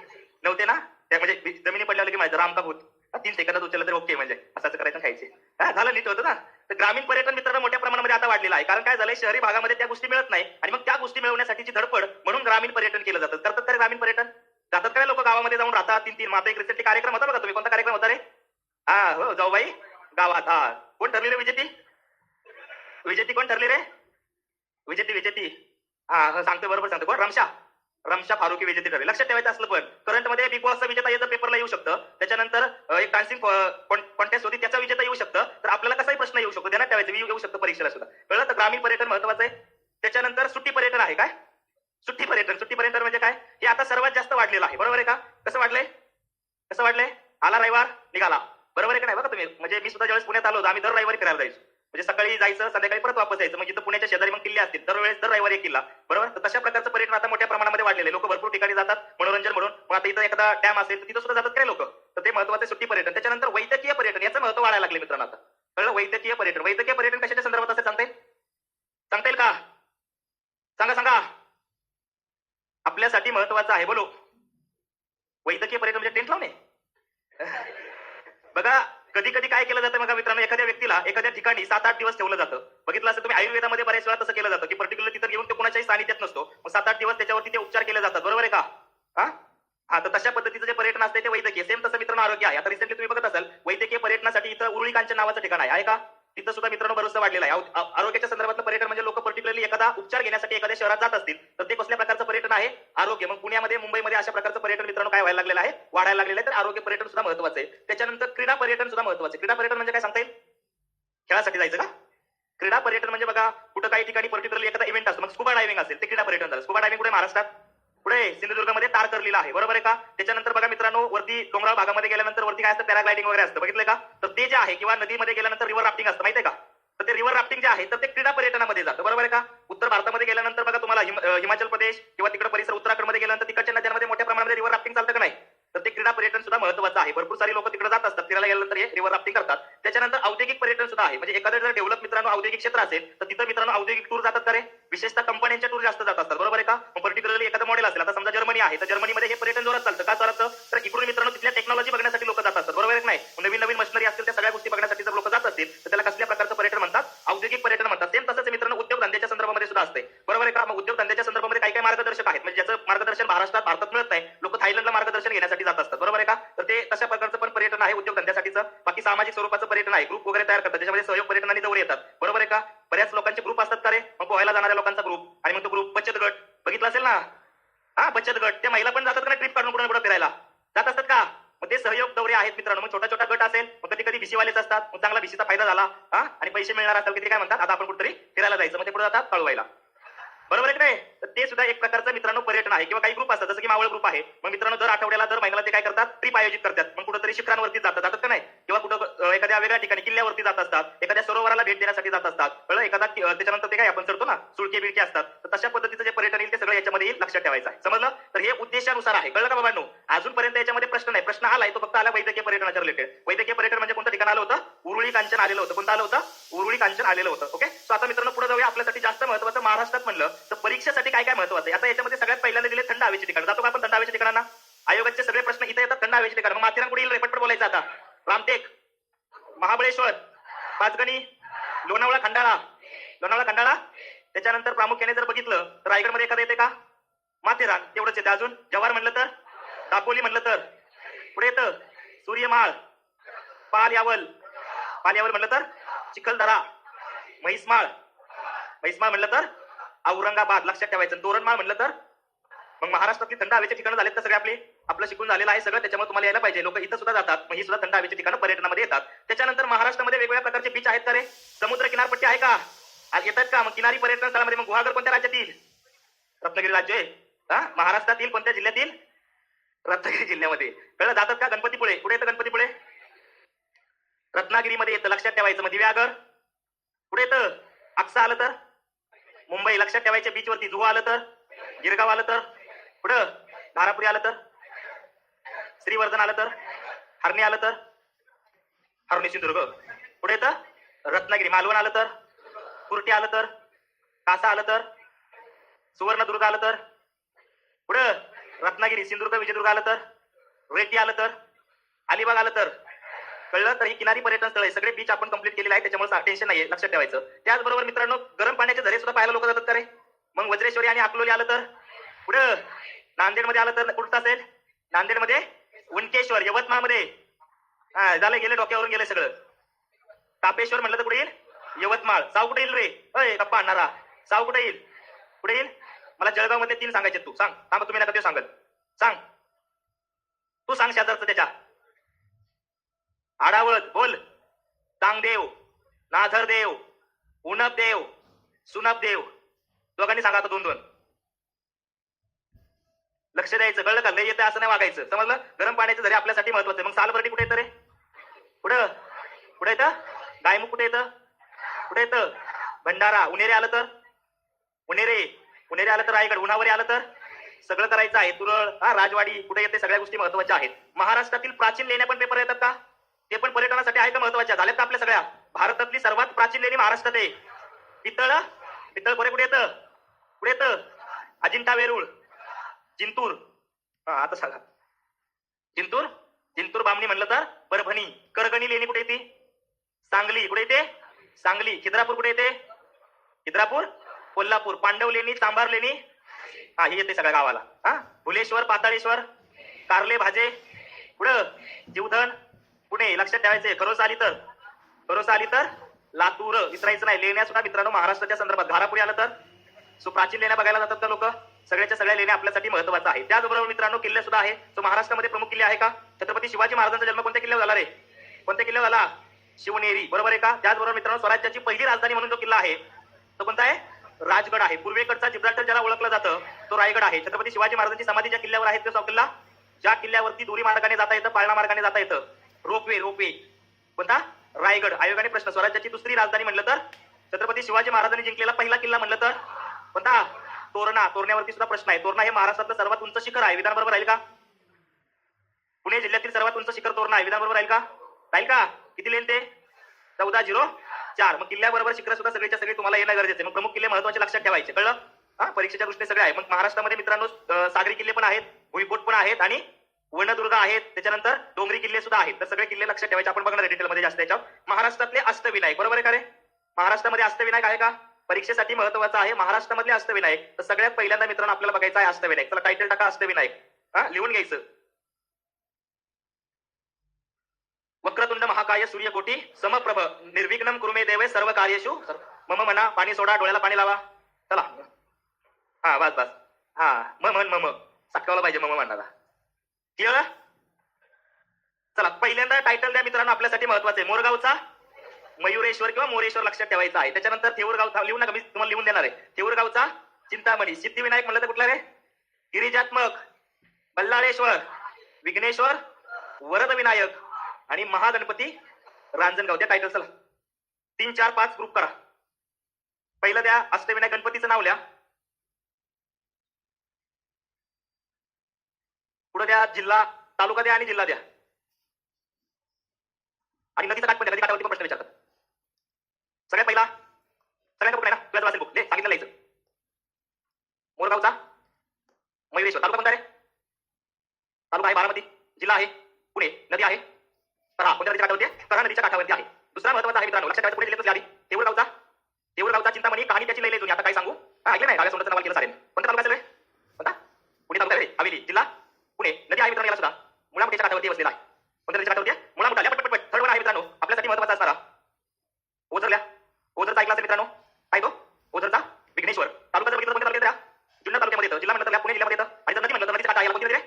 नव्हते ना? त्या म्हणजे जमिनी पडल्यावर की माहिती राम का भूत 3 सेकंदात उचललं तर ओके, म्हणजे असंच करायचं, खायचे, झालं नीट होतं ना? तर ग्रामीण पर्यटन मित्रांनो मोठ्या प्रमाणामध्ये आता वाढलेलं आहे. कारण काय झालंय, शहरी भागामध्ये त्या गोष्टी मिळत नाही आणि मग त्या गोष्टी मिळवण्यासाठीची धडपड म्हणून ग्रामीण पर्यटन केलं जातं. करतात का ग्रामीण पर्यटन? जातात काय लोक गावामध्ये जाऊन राहतात 3-3 माता? एक रिसेंटली कार्यक्रम होता बघा, तुम्ही कोणता कार्यक्रम होता रे? हो जाऊ बाई गावात. कोण ठरली रे विजेती? विजेती कोण ठरली रे? विजेती सांगतो, बरोबर सांगतो. कोण? रमशा फारुकी विजेते ठरले. लक्षात ठेवायचं असलं. पण करंट मध्ये बिग बॉसचा विजेता याचा पेपरला येऊ शकतं. त्याच्यानंतर एक डान्सिंग कॉन्टेस्ट होती त्याचा विजेता येऊ शकतं. तर आपल्याला कसाही प्रश्न येऊ शकतो, ध्यानात ठेवायचं, येऊ शकतं परीक्षेला सुद्धा, कळलं? तर ग्रामीण पर्यटन महत्वाचं आहे. त्याच्यानंतर सुट्टी पर्यटन आहे. काय सुट्टी पर्यटन म्हणजे काय? हे आता सर्वात जास्त वाढलेलं आहे, बरोबर आहे का? कसं वाढलंय? कसं वाटलंय? आला रविवार निघाला, बरोबर आहे का नाही? बघा तुम्ही, म्हणजे मी सुद्धा ज्यावेळेस पुण्यात आलो होतो, आम्ही दर रविवारी फिरायला जायचो. म्हणजे सकाळी जायचं, संध्याकाळी परत वापस यायचं. मग जिथं पुण्याच्या शेजारी मग किल्ले असतील, दर रविवारी एक किल्ला, बरोबर. तर तशा प्रकारचं पर्यटन आता मोठ्या प्रमाणामध्ये वाढलेले, लोक भरपूर ठिकाणी जातात मनोरंजन म्हणून. मग आता इथं एखादा डॅम असेल तर तिथं सुद्धा जातात काय लोक. तर ते महत्वाचे सुट्टी पर्यटन. त्याच्यानंतर वैद्यकीय पर्यटन, याचं महत्व वाढायला लागले मित्रांनो आता. कळलं? वैद्यकीय पर्यटन कशाच्या संदर्भात असेल सांगता येईल? सांगता येईल का? सांगा. आपल्यासाठी महत्वाचं आहे, बोलो. वैद्यकीय पर्यटन म्हणजे टेंट लावणे. बघा, कधी कधी काय केलं जातं बघा मित्रांनो, एखाद्या व्यक्तीला एखाद्या ठिकाणी 7-8 दिवस ठेवलं जातं. बघितलं असं तुम्ही, आयुर्वेदामध्ये बऱ्याच वेळा तसं केलं जातं की पर्टिक्युलर तिथं घेऊन ते कुणाच्याही सानिध्यात नसतो, मग 7-8 दिवस त्याच्यावरती ते उपचार केले जातात, बरोबर आहे का? हा हा तर तशा पद्धतीचं जे पर्यटन असते ते वैद्यकीय. सेम तसं मित्रांनो आरोग्य आहे. आता रिसेंटली तुम्ही बघत असाल, वैद्यकीय पर्यटनासाठी इथं उरुळी कांचन नावाचं ठिकाण आहे का? तिथं सुद्धा मित्रांनो बरंचसं वाढलेलं आहे. आरोग्याच्या संदर्भातलं पर्यटन म्हणजे लोक पर्टिक्युलरली एखादा उपचार घेण्यासाठी एखाद्या शहरात जात असतील तर ते कसल्या प्रकारचं पर्यटन आहे? आरोग्य. मग पुण्यामध्ये, मुंबईमध्ये अशा प्रकारचं पर्यटन मित्रांनो काय व्हायला लागलेलं आहे? वाढायला लागलेलं आहे. तर आरोग्य पर्यटन सुद्धा महत्वाचं आहे. त्याच्यानंतर क्रीडा पर्यटन सुद्धा महत्वाचं आहे. क्रीडा पर्यटन म्हणजे काय सांगता येईल? खेळासाठी जायचं का? क्रीडा पर्यटन म्हणजे बघा, कुठं काही ठिकाणी पर्टिक्युलरली एखादा इव्हेंट असतो, मग स्कुबा डायव्हिंग असेल ते क्रीडा पर्यटन झालं. स्कुबा डायव्हिंग कुठे? महाराष्ट्रात. पुढे सिंधुदुर्गमध्ये तारकर्लीला आहे, बरोबर आहे का? त्याच्यानंतर बघा मित्रांनो, वरती डोंगराळ भागामध्ये गेल्यानंतर वरती काय असतं? पॅराग्लायडिंग वगैरे असतं, बघितलंय का? तर ते जे आहे, किंवा नदीमध्ये गेल्यानंतर रिव्हर राफ्टिंग असतं, माहितीये का? तर ते रिव्हर राफ्टिंग जे आहे तर ते क्रीडा पर्यटनामध्ये जातं, बरोबर आहे का? उत्तर भारतामध्ये गेल्यानंतर बघा तुम्हाला हिमाचल प्रदेश किंवा तिकडे परिसर उत्तराखंडमध्ये गेल्यानंतर तिकडच्या नद्यांमध्ये मोठ्या प्रमाणामध्ये रिव्हर राफ्टिंग चालतं का नाही? तर ते क्रीडा पर्यटन सुद्धा महत्वाचं आहे. भरपूर सारी लोक तिकडे जात असतात, फिरायला गेल्यानंतर हे रिव्हर राफ्टिंग करतात. त्याच्यानंतर औद्योगिक पर्यटन सुद्धा आहे. म्हणजे एखादं जर डेव्हलप मित्रांनो औद्योगिक क्षेत्र असेल तर तिथं मित्रांनो औद्योगिक टूर जातात का रे? विशेषतः कंपन्यांच्या टूर जास्त जात असतात, बरोबर आहे का? मग पर्टिक्युलरली एखादं मॉडेल असेल, आता समजा जर्मनी आहे, तर जर्मनीमध्ये हे पर्यटन जोरात चालतं. का चालतं? तर इकडून मित्रांनो तिथल्या टेक्नॉलॉजी बघण्यासाठी लोक जात असतात, बरोबर आहे नाही? नवीन मशिनरी असतील त्या सगळ्या गोष्टी बघण्यासाठी जर लोक जात असतील तर त्याला कसल्या प्रकारचं पर्यटन म्हणतात? औद्योगिक पर्यटन म्हणतात. सेम तसंच मित्रांनो उद्योगधंद्याच्या संदर्भामध्ये सुद्धा असते, बरोबर आहे का? मग उद्योगधंद्याच्या संदर्भामध्ये काही काही मार्गदर्शक आहेत, म्हणजे ज्याचं मार्गदर्शन भारतात मिळत नाही, लोक थायलंडला मार्गदर्शन घेण्यासाठी जात असतात, बरोबर आहे का? तर ते तशा प्रकारचं पण पर्यटन आहे उद्योगधंद्यासाठीचं. बाकी सामाजिक स्वरूपाचं पर्यटन आहे, ग्रुप वगैरे तयार करतात, त्याच्यामध्ये सहयोग पर्यटनाने जवळ येतात, बरोबर आहे का? बऱ्याच लोकांचे ग्रुप असतात का रे? मग पोहायला जाणाऱ्या लोकांचा ग्रुप, आणि मग तो ग्रुप बचत गट, बघितला असेल ना? हा, बचत गट. त्या महिला पण जातात का ट्रिप काढून कुठे फिरायला जात असतात का? मग ते सहयोग दौरे आहेत मित्रांनो. मग छोटा छोटा गट असेल, मग कधी कधी भिशीवालेच असतात, मग चांगला भिशीचा फायदा झाला हा, आणि पैसे मिळणार असतात की ते काय म्हणतात, आता आपण कुठेतरी फिरायला जायचं, मग ते कुठे जातात? कळवायला, बरोबर आहे की नाही? तर ते सुद्धा एक प्रकारचं मित्रांनो पर्यटन आहे. किंवा काही ग्रुप असतात, जसं की मावळ ग्रुप आहे, मग मित्रांनो दर आठवड्याला दर महिन्याला ते काय करतात? ट्रिप आयोजित करतात. मग कुठेतरी शिखरांवरती जातात का नाही? किंवा कुठं एखाद्या वेगळ्या ठिकाणी किल्ल्यावरती जात असतात, एखाद्या सरोवराला भेट देण्यासाठी जात असतात, कळलं? एखादा त्याच्यानंतर ते काय आपण चढतो ना, सुळके बिळके असतात, तर तशा पद्धतीचं जे पर्यटन येईल ते सगळं याच्यामध्ये येईल, लक्षात ठेवायचं आहे, समजलं? तर हे उद्देशानुसार आहे, कळलं का बाबांनो? अजूनपर्यंत याच्यामध्ये प्रश्न नाही. प्रश्न आलाय तो फक्त आला वैद्यकीय पर्यटनाच्या रिलेटेड. वैद्यकीय पर्यटन म्हणजे कोणतं ठिकाण आलं होतं? उरुळी कांचन आलेलं होतं. कोणतं आलं होतं? उरुळी कांचन आलेलं होतं. ओके, सो आता मित्रांनो पुढे जाऊया. आपल्यासाठी जास्त महत्वाचं महाराष्ट्रात म्हणलं तर परीक्षेसाठी काय काय महत्वाचं आहे. आता याच्यामध्ये सगळ्यात पहिल्यांदा दिले थंड हवेचे ठिकाण. जातो का आपण थंड हवेच्या ठिकाणांना? आयोगाचे सगळे प्रश्न इथे येतात थंड हवेचे ठिकाण. मग माथेरान कुठे येईल? रेपटपट बोलायचं आता. रामटेक, महाबळेश्वर, पाचगणी, लोणावळा खंडाळा. त्याच्यानंतर प्रामुख्याने जर बघितलं तर रायगडमध्ये एखादं येते का? माथेरान, तेवढंच येते. अजून जव्हार म्हणलं तर, दापोली म्हणलं तर, पुढे येतं सूर्यमाळ, पाल यावल म्हणलं तर, चिखलदरा, म्हैसमाळ म्हणलं तर, औरंगाबाद, लक्षात ठेवायचं. तोरणमाळ म्हणलं तर. मग महाराष्ट्रातली थंड हवेचे ठिकाणं झालेत का सगळे आपले? आपलं शिकून झालेलं आहे सगळं, त्याच्यामुळे तुम्हाला यायला पाहिजे. लोक इथं सुद्धा जातात, मग ही सुद्धा थंड हवेची ठिकाणं पर्यटनामध्ये येतात. त्याच्यानंतर महाराष्ट्रामध्ये वेगवेगळ्या प्रकारचे बीच आहेत का रे? समुद्र किनारपट्टी आहे का? आज येतात का? मग किनारी पर्यटन स्थळामध्ये मग गुहागर कोणत्या राज्यातील? रत्नागिरी राज्य आहे. हा, महाराष्ट्रातील कोणत्या जिल्ह्यातील? रत्नागिरी जिल्ह्यामध्ये. कळलं? जातात का? गणपतीपुळे, कुठे येतं गणपतीपुळे? रत्नागिरीमध्ये येतं, लक्षात ठेवायचं. मग दिव्यागर पुढे येतं. अक्सा आलं तर मुंबई, लक्षात ठेवायचे. बीच वरती जुहू आलं तर, गिरगाव आलं तर, पुढं धारापुरी आलं तर, श्रीवर्धन आलं तर, हरणी आलं तर, हरणी सिंधुदुर्ग. पुढे येतं रत्नागिरी. मालवण आलं तर, कुर्टी आलं तर, कासा आलं तर, सुवर्णदुर्ग आलं तर, पुढं रत्नागिरी, सिंधुदुर्ग, विजयदुर्ग आलं तर, रेड्डी आलं तर, अलिबाग आलं तर. कळलं? तर ही किनारी पर्यटन स्थळ आहे. सगळे बीच आपण कंप्लीट केलेले आहे, त्याच्यामुळे टेन्शन नाहीये, लक्षात ठेवायचं. त्याचबरोबर मित्रांनो गरम पाण्याचे झरे सुद्धा पाहायला लोक जातात का रे? मग वज्रेश्वरी आणि अकलोली आलं तर, पुढं नांदेडमध्ये आलं तर कुठं असेल? नांदेडमध्ये उनकेश्वर, यवतमाळमध्ये हा झालं, गेले डोक्यावरून गेले सगळं. तापेश्वर म्हणलं तर कुठे येईल? यवतमाळ. साव कुठे येईल रे? अय गप्पा आणणारा, साव कुठे येईल? कुठे येईल? मला जळगाव मध्ये 3 सांगायचे. तू सांग. थांब, तुम्ही नका ते सांगत. सांग, तू सांग शेजारचं त्याच्या. आडावत बोल. चांगदेव, नाझरदेव, उनपदेव, सुनपदेव. दोघांनी सांगा आता 2-2. लक्ष द्यायचं, कळलं का? लय येतं असं नाही वागायचं, समजलं? गरम पाण्याचं झरे आपल्यासाठी महत्वाचं आहे. मग सालबर्डी कुठे येतं रे? कुठं कुठे येतं? गायमुख कुठे येतं? कुठे येतं? भंडारा. उन्हेरे आलं तर उन्हेरे आलं तर रायगड. उन्हावरे आलं तर सगळं करायचं आहे. तुरळ, हा, राजवाडी कुठे येते? सगळ्या गोष्टी महत्वाच्या आहेत. महाराष्ट्रातील प्राचीन लेण्या पण पेपर येतात का? ते पण पर्यटनासाठी आहे का? महत्वाच्या झाल्यात का आपल्या सगळ्या? भारतातली सर्वात प्राचीन लेणी महाराष्ट्रात आहे. पितळ पितळ खोरे कुठे येतं? कुठे येतं? अजिंठा वेरूळ, जिंतूर. हा, आता सांगा. जिंतूर जिंतूर बामणी म्हणलं तर परभणी. करगणी लेणी कुठे येते? सांगली. कुठे येते? सांगली. खिद्रापूर कुठे येते? खिद्रापूर, कोल्हापूर. पांडव लेणी, चांभार लेणी, हा, हे येते सगळ्या गावाला. हा, भुलेश्वर, पाताळेश्वर, कारले भाजे, पुढं जीवधन, पुणे. लक्षात ठेवायचे. खरोसा आली तर लातूर. विसरायचं नाही. लेण्या सुद्धा मित्रांनो महाराष्ट्राच्या संदर्भात. घारापुरी आलं तर सो प्राचीन लेण्या बघायला जातात का लोक? सगळ्याच्या सगळ्या लेण्या आपल्यासाठी महत्वाचं आहे. त्याचबरोबर मित्रांनो किल्ले सुद्धा आहे. तो महाराष्ट्रामध्ये प्रमुख किल्ले आहे का? छत्रपती शिवाजी महाराजांचा जन्म कोणत्या किल्ल्यावर झाला रे? कोणत्या किल्ल्यावर झाला? शिवनेरी. बरोबर आहे का? त्याचबरोबर मित्रांनो स्वराज्याची पहिली राजधानी म्हणून जो किल्ला आहे तो कोणता आहे? राजगड आहे. पूर्वेकडचा जिब्राल्टर ज्याला ओळखलं जातं तो रायगड आहे. छत्रपती शिवाजी महाराजांची समाधी ज्या किल्ल्यावर आहे तो किल्ला, ज्या किल्ल्यावरती दोरी मार्गाने जाता येतं, पाळणा मार्गाने जाता येतं, रोपवे कोणता? रायगड. आयोगाने प्रश्न, स्वराज्याची दुसरी राजधानी म्हणलं तर छत्रपती शिवाजी महाराजांनी जिंकलेला पहिला किल्ला म्हणलं तर कोणता? तोरणा. तोरण्यावरती सुद्धा प्रश्न आहे. तोरणा हे महाराष्ट्रातलं सर्वात उंच शिखर आहे. विधान बरोबर राहील का? पुणे जिल्ह्यातील सर्वात उंच शिखर तोरणा आहे. विधान बरोबर राहील का? किती लेन ते? 1404. मग किल्ल्याबरोबर शिखर सुद्धा सगळीच्या सगळी तुम्हाला येणं गरजेचं आहे. मग प्रमुख किल्ले महत्वाचे लक्षात ठेवायचे. कळलं? हा, परीक्षेच्या दृष्टीने सगळे आहे. मग महाराष्ट्रामध्ये मित्रांनो सागरी किल्ले पण आहेत, भुईकोट पण आहेत आणि वनदुर्ग आहेत. त्याच्यानंतर डोंगरी किल्ले सुद्धा आहेत. तर सगळे किल्ले लक्षात ठेवायचे. आपण बघणार डिटेलमध्ये जास्त याच्यावर. महाराष्ट्रातले अष्टविनायक. बरोबर आहे का रे? महाराष्ट्रामध्ये अष्टविनायक आहे का? परीक्षेसाठी महत्वाचं आहे. महाराष्ट्रामधले अष्टविनायक. तर सगळ्यात पहिल्यांदा मित्रांनो आपल्याला बघायचं आहे अष्टविनायक. चला टायटल टाका अष्टविनायक. हा, लिहून घ्यायचं. वक्रतुंड महाकाय सूर्यकोटी समप्रभ निर्विघ्नं कुरु मे देवे सर्व कार्येषु. मम म्हणा. पाणी सोडा, डोळ्याला पाणी लावा. चला, हा, बस. हा, मम साठवला पाहिजे मम म्हणणारा. क्लिअर? चला, पहिल्यांदा टायटल द्या मित्रांनो. आपल्यासाठी महत्वाचं आहे. मोरगावचा मयुरेश्वर किंवा मोरेश्वर लक्षात ठेवायचा आहे. त्याच्यानंतर थेऊरगाव लिहून नका, मी तुम्हाला लिहून देणार आहे. थेऊरगावचा चिंतामणी. सिद्धिविनायक म्हणलं तर कुठला रे? गिरिजात्मक. बल्लाळेश्वर, विघ्नेश्वर, वरद विनायक आणि महागणपती रांजणगाव. त्या टायटल चला 3, 4, 5 ग्रुप करा. पहिलं द्या अष्टविनायक गणपतीचं नाव लिहा. पुढे द्या जिल्हा, तालुका द्या आणि जिल्हा द्या. आणि नदीचा काठ पण द्या. नदी काठावरती पण प्रश्न विचारतात. सगळ्यात पहिला, सगळ्यांना बुक नाही ना? तुला वाचेल बुक दे, सांगितलं लिहायचं. मोरगावचा मयुरेश्वर. तालुका कोणता रे? तालुका आहे बारामती. जिल्हा आहे पुणे. नदी आहे तरा. कोणत्या नदीच्या काठावरती आहे? तरा नदीच्या काठावरती आहे. दुसरा महत्वाचा आहे मित्रांनो, लक्षात ठेवायचं. पुणे जिल्ह्यातच आधी थेऊरगावचा चिंतामणी. कहाणी त्याची लई तुम्ही आता काय सांगू? हा, ऐकलं नाही? डाव्या सोंडाचं नाव केलं सारे. कोणता तालुका असेल रे? कोणता? पुणे तालुका आहे. हवेली. जिल्हा पुणे. नदी आहे मित्रांनो, याला सुद्धा मुळामुठ्याच्या काठावरती वसलेला आहे. कोणत्या नदीच्या काठावरती आहे? मुळामुठा. पटपट थर्ड वन आहे मित्रांनो आपल्यासाठी महत्वाचा असणारा ओझरल्या. ओझरचा ऐकला असेल मित्रांनो. काय तो? ओझरचा विघ्नेश्वर. तालुका जर बघितलं कोणत्या तालुक्यात येतं? जुन्नर तालुक्यामध्ये येतं. जिल्हा म्हणलं तर पुणे जिल्ह्यामध्ये येतं. आणि जर नदी म्हणलं तर नदीच्या काठा याला कोणती नदी रे?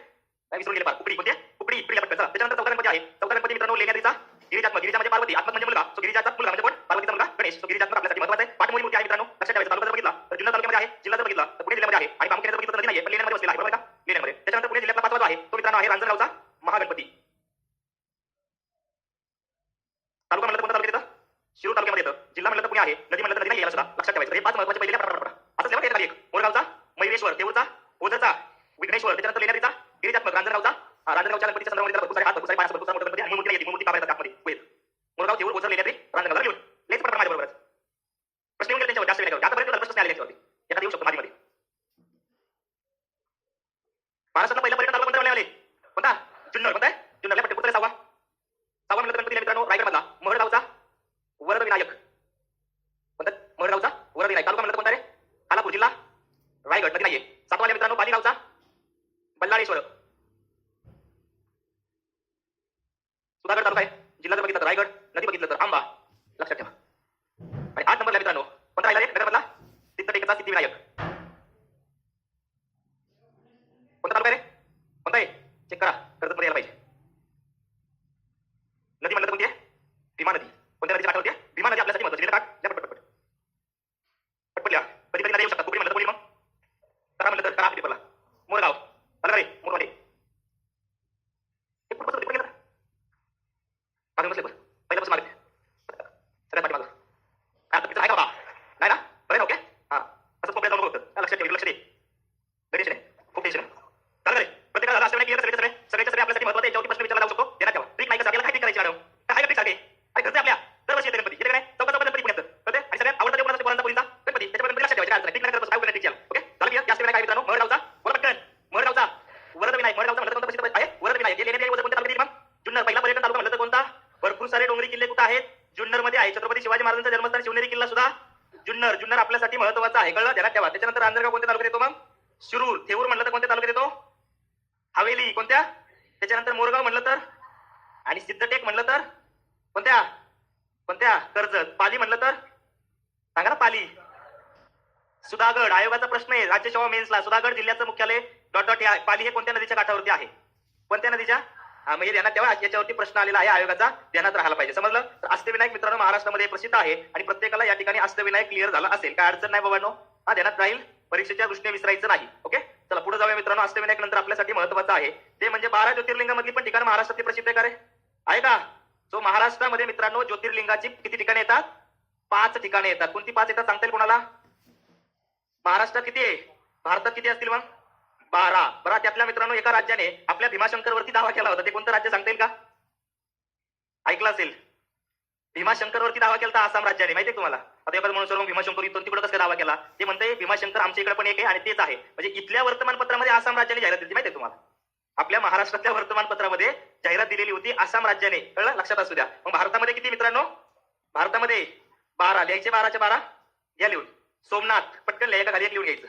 काय विसरून गेले पार. कुपडी. कोणती? कुपडी. पटकन. त्याच्यानंतर चौथा गणपती आहे. चौथा गणपती मित्रांनो लेण्याद्रीचा गिरिजात्मक. गिरिजा म्हणजे पार्वती. आत्मक म्हणजे मुलगा. सो गिरिजाचा मुलगा म्हणजे कोण? पार्वतीचा मुलगा गणेश. सो गिरिजात्मक आपल्यासाठी महत्वाचा आहे. पाठमोळी मूर्ती आहे मित्रांनो, लक्षात ठेवायचं. तालुका जर बघितला तर जुन्नर तालुक्यामध्ये आहे. जिल्हा जर बघितला तर पुणे जिल्ह्यामध्ये आहे. आणि प्रामुख्याने जर बघितलं तर नदी नाहीये, पण लेण्यामध्ये वसलेला आहे. बरोबर का? लेण्यामध्ये. त्याच्यानंतर पुणे जिल्ह्यातला पाचवा आहे तो मित्रांनो आहे रांजणगावचा महागणपती. तालुका म्हणलं तर कोणत्या तालुक्यात येतं? शिरूर तालुक्यामध्ये येतं. जिल्हा म्हणलं तर पुणे आहे. नदी म्हणलं तर नदी नाही, याला सुद्धा लक्षात ठेवायचं. हे 5 महत्वाचे पहिले असं लेवट येतं. एक मोरगावचा मयुरेश्वर, थेऊरचा ओझरचा विघ्नेश्वर, त्याच्यानंतर लेण्याद्रीचा गिरिजात्मक, रांजणगावचा रांजणगावच्या गणपतीच्या संदर्भामध्ये भरपूर सारे हात, भरपूर सारे पाय, भरपूर सारे मोठे गणपती आणि मूर्ती येते. मूर्ती काढतात आतमध्ये होईल. मोरगाव, थेऊर, ओझर, लेण्याद्री, रांजणगाव. लिहून लेच पण माझ्या बरोबरच प्रश्न येऊन गेले त्यांच्यावर. जास्त वेळ नाही. आतापर्यंत प्रश्न आले त्यांच्यावरती. एखादा येऊ शकतो माझीमध्ये. महाराष्ट्रातला पहिला पर्यटन तालुका कोणता आले? कोणता? जुन्नर. कोणता आहे? जुन्नरला पट्टे पुत्र सहावा म्हणलं गणपती मित्रांनो रायगड मधला महडगावचा वरद विनायक. कोणता? महडगावचा वरद विनायक. तालुका म्हणलं कोणता रे? खालापूर. जिल्हा रायगड. नदी नाहीये. सातवाल्या मित्रांनो पालीगावचा बल्लाळेश्वर. सुधागड तालुका आहे. जिल्हा जर बघितलं तर रायगड, नदी बघितलं तर आंबा. लक्षात ठेवा. आणि 8 नंबरला मित्रांनो कोणता राहिला रे? नगरमधला सिद्धटेकचा सिद्धिविनायक. कोणता तालुका रे? कोणता आहे? चेक करा. कर्जतमध्ये यायला पाहिजे. नदी म्हणलं तर कोणती आहे? भीमा नदी. कोणत्या नदीच्या काठावरती आहे? भीमा नदी आपल्यासाठी महत्वाची. काठ द्या पटपट. पटपट लिहा. कधी कधी नदी येऊ शकतात. कुपडी म्हणलं तर कोणी मग? करा म्हणलं तर करा पेपरला. मोरगाव. आलं रे? चला अष्टविनायक क्लिअर सगळे सगळे सगळे आपल्यासाठी महत्त्वाचे याच्यावरती प्रश्न विचारला जाऊ शकतो. देण्यात ठेवा. ट्रिक नाही का आपल्याला काय ट्रिक करायची मॅडम? काय ट्रिक सांगे? अरे घरचे आपल्या दरवर्षी येते गणपती. येते का नाही? चौकाचा गणपती पुण्यात कळते आणि सगळ्यात आवडता देव कोणाचा? पोरांचा पोरींचा गणपती. त्याच्यावर गणपती लक्षात ठेवायचे. काय ट्रिक नाही करत काय ट्रिक चला. ओके चला क्लिअर. अष्टविनायक काय मित्रांनो? मळगावचा बोला पटकन. मळगावचा वरदविनायक. मळगावचा म्हणलं तर कोणता प्रसिद्ध आहे? वरदविनायक. हे लेण्याद्री कोणत्या तालुक्यात येते मग? जुन्नर. पहिला पर्यटन तालुका म्हणलं तर कोणता? भरपूर सारे डोंगरी किल्ले कुठे आहेत? जुन्नर मध्ये आहे. छत्रपती शिवाजी महाराजांचं जन्मस्थान शिवनेरी किल्ला सुद्धा जुन्नर. जुन्नर आपल्यासाठी महत्वाचा आहे. कळलं? ध्यानात ठेवा. त्याच्यानंतर रांजणगाव कोणत्या तालुक्यात येतो मग? शिरूर. थेऊर म्हणलं तर कोणत्या तालुक्यात येतो? हवेली. कोणत्या? त्याच्यानंतर मोरगाव म्हणलं तर आणि सिद्धटेक म्हणलं तर कोणत्या? कोणत्या? कर्जत. पाली म्हणलं तर सांगा ना पाली. सुधागड. आयोगाचा प्रश्न आहे राज्य सेवा मेन्सला. सुधागड जिल्ह्याचं मुख्यालय डॉट डॉट पाली हे कोणत्या नदीच्या काठावरती आहे? कोणत्या नदीच्या? म्हणजे ध्यानात ठेवा. याच्यावरती प्रश्न आलेला आहे आयोगाचा. ध्यानात राहायला पाहिजे. समजलं? तर अष्टविनायक मित्रांनो महाराष्ट्रामध्ये प्रसिद्ध आहे आणि प्रत्येकाला या ठिकाणी अष्टविनायक क्लिअर झाला असेल. काय अडचण नाही बाबांनो. हा ध्यानात राहील. परीक्षेच्या दृष्टीने विसरायचं नाही. ओके चला पुढे जाऊया मित्रांनो. अष्टविनायक नंतर आपल्यासाठी महत्वाचं आहे ते म्हणजे 12 ज्योतिर्लिंगामधली पण ठिकाण महाराष्ट्रातली प्रसिद्ध आहे का रे? आहे का? सो महाराष्ट्रामध्ये मित्रांनो ज्योतिर्लिंगाची किती ठिकाणे येतात? 5 ठिकाणे येतात. कोणती 5 येतात सांगता येईल कोणाला? महाराष्ट्रात किती आहे? भारतात किती असतील मग? 12. बरं त्यातल्या मित्रांनो एका राज्याने आपल्या भीमाशंकर वरती दावा केला होता. ते कोणतं राज्य सांगता येईल का? ऐकलं असेल. भीमाशंकर वरती दावा केला आसाम राज्याने. माहितीये तुम्हाला? आता एखादं म्हणून मग भीमाशंकर इथून तिकडे कसं दावा केला? ते म्हणते भीमाशंकर आमच्या इकडे पण एक आहे आणि तेच आहे. म्हणजे इथल्या वर्तमानपत्रामध्ये आसाम राज्याने जाहिरात दिली. माहितीये तुम्हाला? आपल्या महाराष्ट्रातल्या वर्तमानपत्रामध्ये जाहिरात दिलेली होती आसाम राज्याने. कळलं? लक्षात असू द्या. मग भारतामध्ये किती मित्रांनो? भारतामध्ये 12. लिहायचे 12च्या 12 घ्या लिहून. सोमनाथ. पटकन लिहायचं खाली एक लिहून घ्यायचं.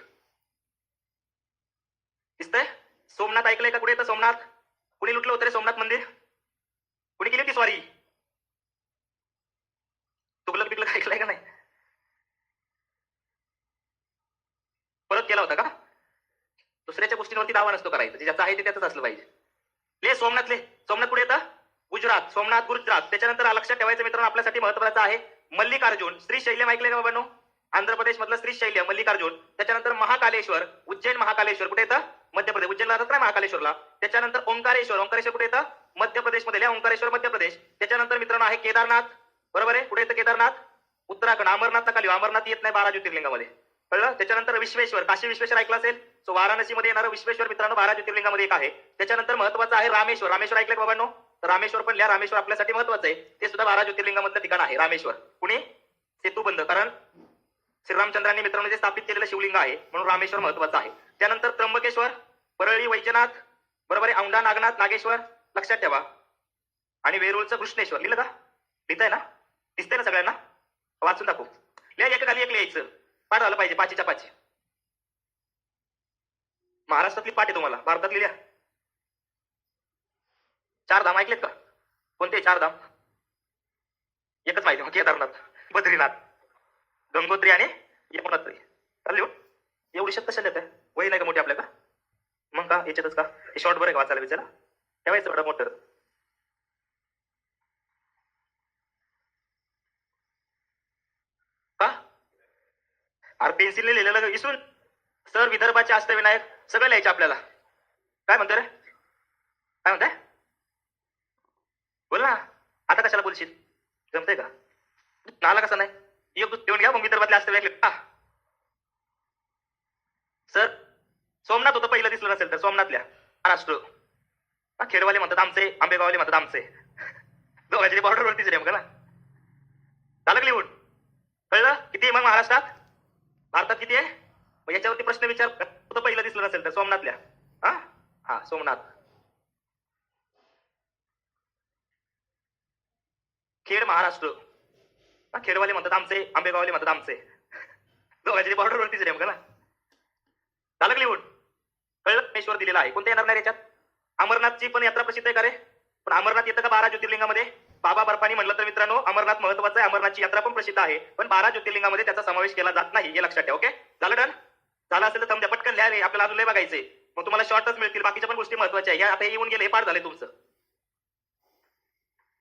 दिसतंय? सोमनाथ ऐकलंय का? कुठे येतं सोमनाथ? कुणी लुटलं होतं रे सोमनाथ मंदिर? कुणी केली होती स्वारी? तुगलक बिगलक ऐकलंय का नाही? परत केला होता का? दुसऱ्याच्या गोष्टींवरती दावा नसतो करायचा. ज्याचं आहे ते त्याच असलं पाहिजे. ले सोमनाथ ले. सोमनाथ कुठे येतं? गुजरात. सोमनाथ गुजरात. त्याच्यानंतर लक्षात ठेवायचं मित्रांनो आपल्यासाठी महत्वाचं आहे मल्लिकार्जुन. श्रीशैल्यम ऐकलंय का बाबांनो? आंध्र प्रदेश मधलं श्रीशैल्यम मल्लिकार्जुन. त्याच्यानंतर महाकालेश्वर. उज्जैन महाकालेश्वर कुठे येतं? मध्य प्रदेश. उज्जैनला जातात ना महाकालेश्वरला. त्याच्यानंतर ओंकारेश्वर. ओंकारेश्वर कुठे येतं? मध्य प्रदेशमध्ये. ओंकारेश्वर मध्य प्रदेश. त्याच्यानंतर मित्रांनो आहे केदारनाथ. बरोबर आहे. कुठे येतं केदारनाथ? उत्तराखंड. अमरनाथचा खाली. अमरनाथ येत नाही 12 ज्योतिर्लिंगामध्ये. कळलं? त्याच्यानंतर विश्वेश्वर. काशी विश्वेश्वर ऐकलं असेल. सो वाराणसीमध्ये येणारं विश्वेश्वर मित्रांनो 12 ज्योतिर्लिंगामध्ये एक आहे. त्याच्यानंतर महत्वाचं आहे रामेश्वर. रामेश्वर ऐकलं बाबांनो? रामेश्वर पण लिहा. रामेश्वर आपल्यासाठी महत्वाचं आहे. ते सुद्धा 12 ज्योतिर्लिंगामधलं ठिकाण आहे रामेश्वर. कुणी? सेतुबंध. कारण श्रीरामचंद्रांनी मित्रांनो जे स्थापित केलेलं शिवलिंग आहे म्हणून रामेश्वर महत्वाचं आहे. त्यानंतर त्र्यंबकेश्वर, परळी वैजनाथ. बरोबर आहे. औंढा नागनाथ नागेश्वर. लक्षात ठेवा. आणि वेरूळचं कृष्णेश्वर. लिहिलं का? लिहिताय ना? दिसतंय ना सगळ्यांना? वाचून दाखवू. लिहा. एक खाली एक लिहायचं. पाठ झालं पाहिजे. 5च्या 5. महाराष्ट्रातली पाठ आहे तुम्हाला. भारतातली लिहा. 4 धाम ऐकलेत का? कोणते 4 धाम? एकच माहिती मग. केदारनाथ, बद्रीनाथ, गंगोत्री आणि यमुनोत्री. लिहून एवढी शब्द कशाला येत आहे? वही नाही का मोठी आपल्या का? मग का याच्यातच का? हे शॉर्ट बरं आहे का वाचायला विचारा? ठेवायचं एवढं मोठं का? अरे पेन्सिलने लिहिलेलं विसरून. सर विदर्भाचे अष्टविनायक सगळं लिहायचं आपल्याला. काय म्हणतो रे? काय म्हणताय? बोल ना. आता कशाला बोलशील? जमतंय का? नाला कसा नाही? एक देऊन घ्या मग विदर्भातले अष्टविनायक. सर सोमनाथ होतं पहिलं दिसलं नसेल तर सोमनाथल्या महाराष्ट्र. खेडवाले म्हणतात आमचे, आंबेगावले म्हणतात आमचे. दोघांच्या बॉर्डरवरतीच रे मग ना. झालं लिहून? कळलं? किती आहे मग महाराष्ट्रात? भारतात किती आहे? मग याच्यावरती प्रश्न विचार. होतं पहिलं दिसलं नसेल तर सोमनाथल्या. हा सोमनाथ. खेड महाराष्ट्र. खेडवाले म्हणतात आमचे, आंबेगावले म्हणतात आमचे. दोघांच्या बॉर्डरवरतीच रे मग ना. झालं लिहून? कळलं? रामेश्वर दिलेला आहे. कोणतं येणार नाही याच्यात? अमरनाथची पण यात्रा प्रसिद्ध आहे का रे? पण अमरनाथ येतं का 12 ज्योतिर्लिंगामध्ये? बाबा बर्फानी म्हणलं तर मित्रांनो अमरनाथ महत्वाचं आहे. अमरनाथची यात्रा पण प्रसिद्ध आहे. पण 12 ज्योतिर्लिंगामध्ये त्याचा समावेश केला जात नाही. हे लक्षात ठेवा. ओके झालं डन? झालं असेल तर थंब द्या. पटकन लिहा रे. आपल्याला अजून लय बघायचंय. मग तुम्हाला शॉर्टच मिळतील. बाकीच्या पण गोष्टी महत्वाच्या आहे. आता येऊन गेले. हे पाठ झाले तुमचं.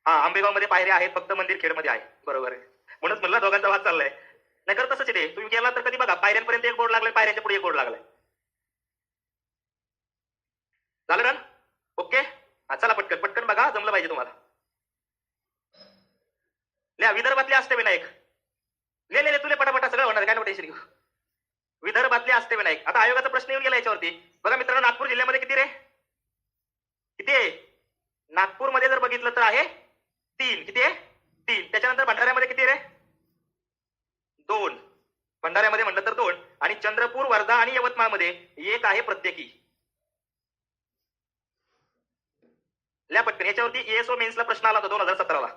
आंबेगावमध्ये पायऱ्या आहेत. फक्त मंदिर खेडमध्ये आहे. बरोबर आहे. म्हणूनच म्हणलं दोघांचा वाद चाललाय. नाही कर तसंच ते. तुम्ही गेला तर कधी बघा पायऱ्यांपर्यंत एक बोर्ड लागलाय, पायऱ्यांच्या पुढे एक बोर्ड लागलाय. झालं डन? ओके चला पटकन पटकन बघा. जमलं पाहिजे तुम्हाला. लिहा विदर्भातले अष्टविनायक. ले तुले पटापटा सगळं होणार. काय नको टेन्शन घेऊ. विदर्भातले अष्टविनायक. आता आयोगाचा प्रश्न येऊन गेला याच्यावरती. बघा मित्रांनो नागपूर जिल्ह्यामध्ये किती रे? त्याच्यानंतर आहे 3. किती आहे? 3. त्याच्यानंतर भंडाऱ्यामध्ये किती रे? 2. भंडाऱ्यामध्ये म्हटलं तर 2 आणि चंद्रपूर, वर्धा आणि यवतमाळमध्ये 1 आहे प्रत्येकी. ल्या पटकन. याच्यावरती ESO मेन्सला प्रश्न आला होता 2017ला.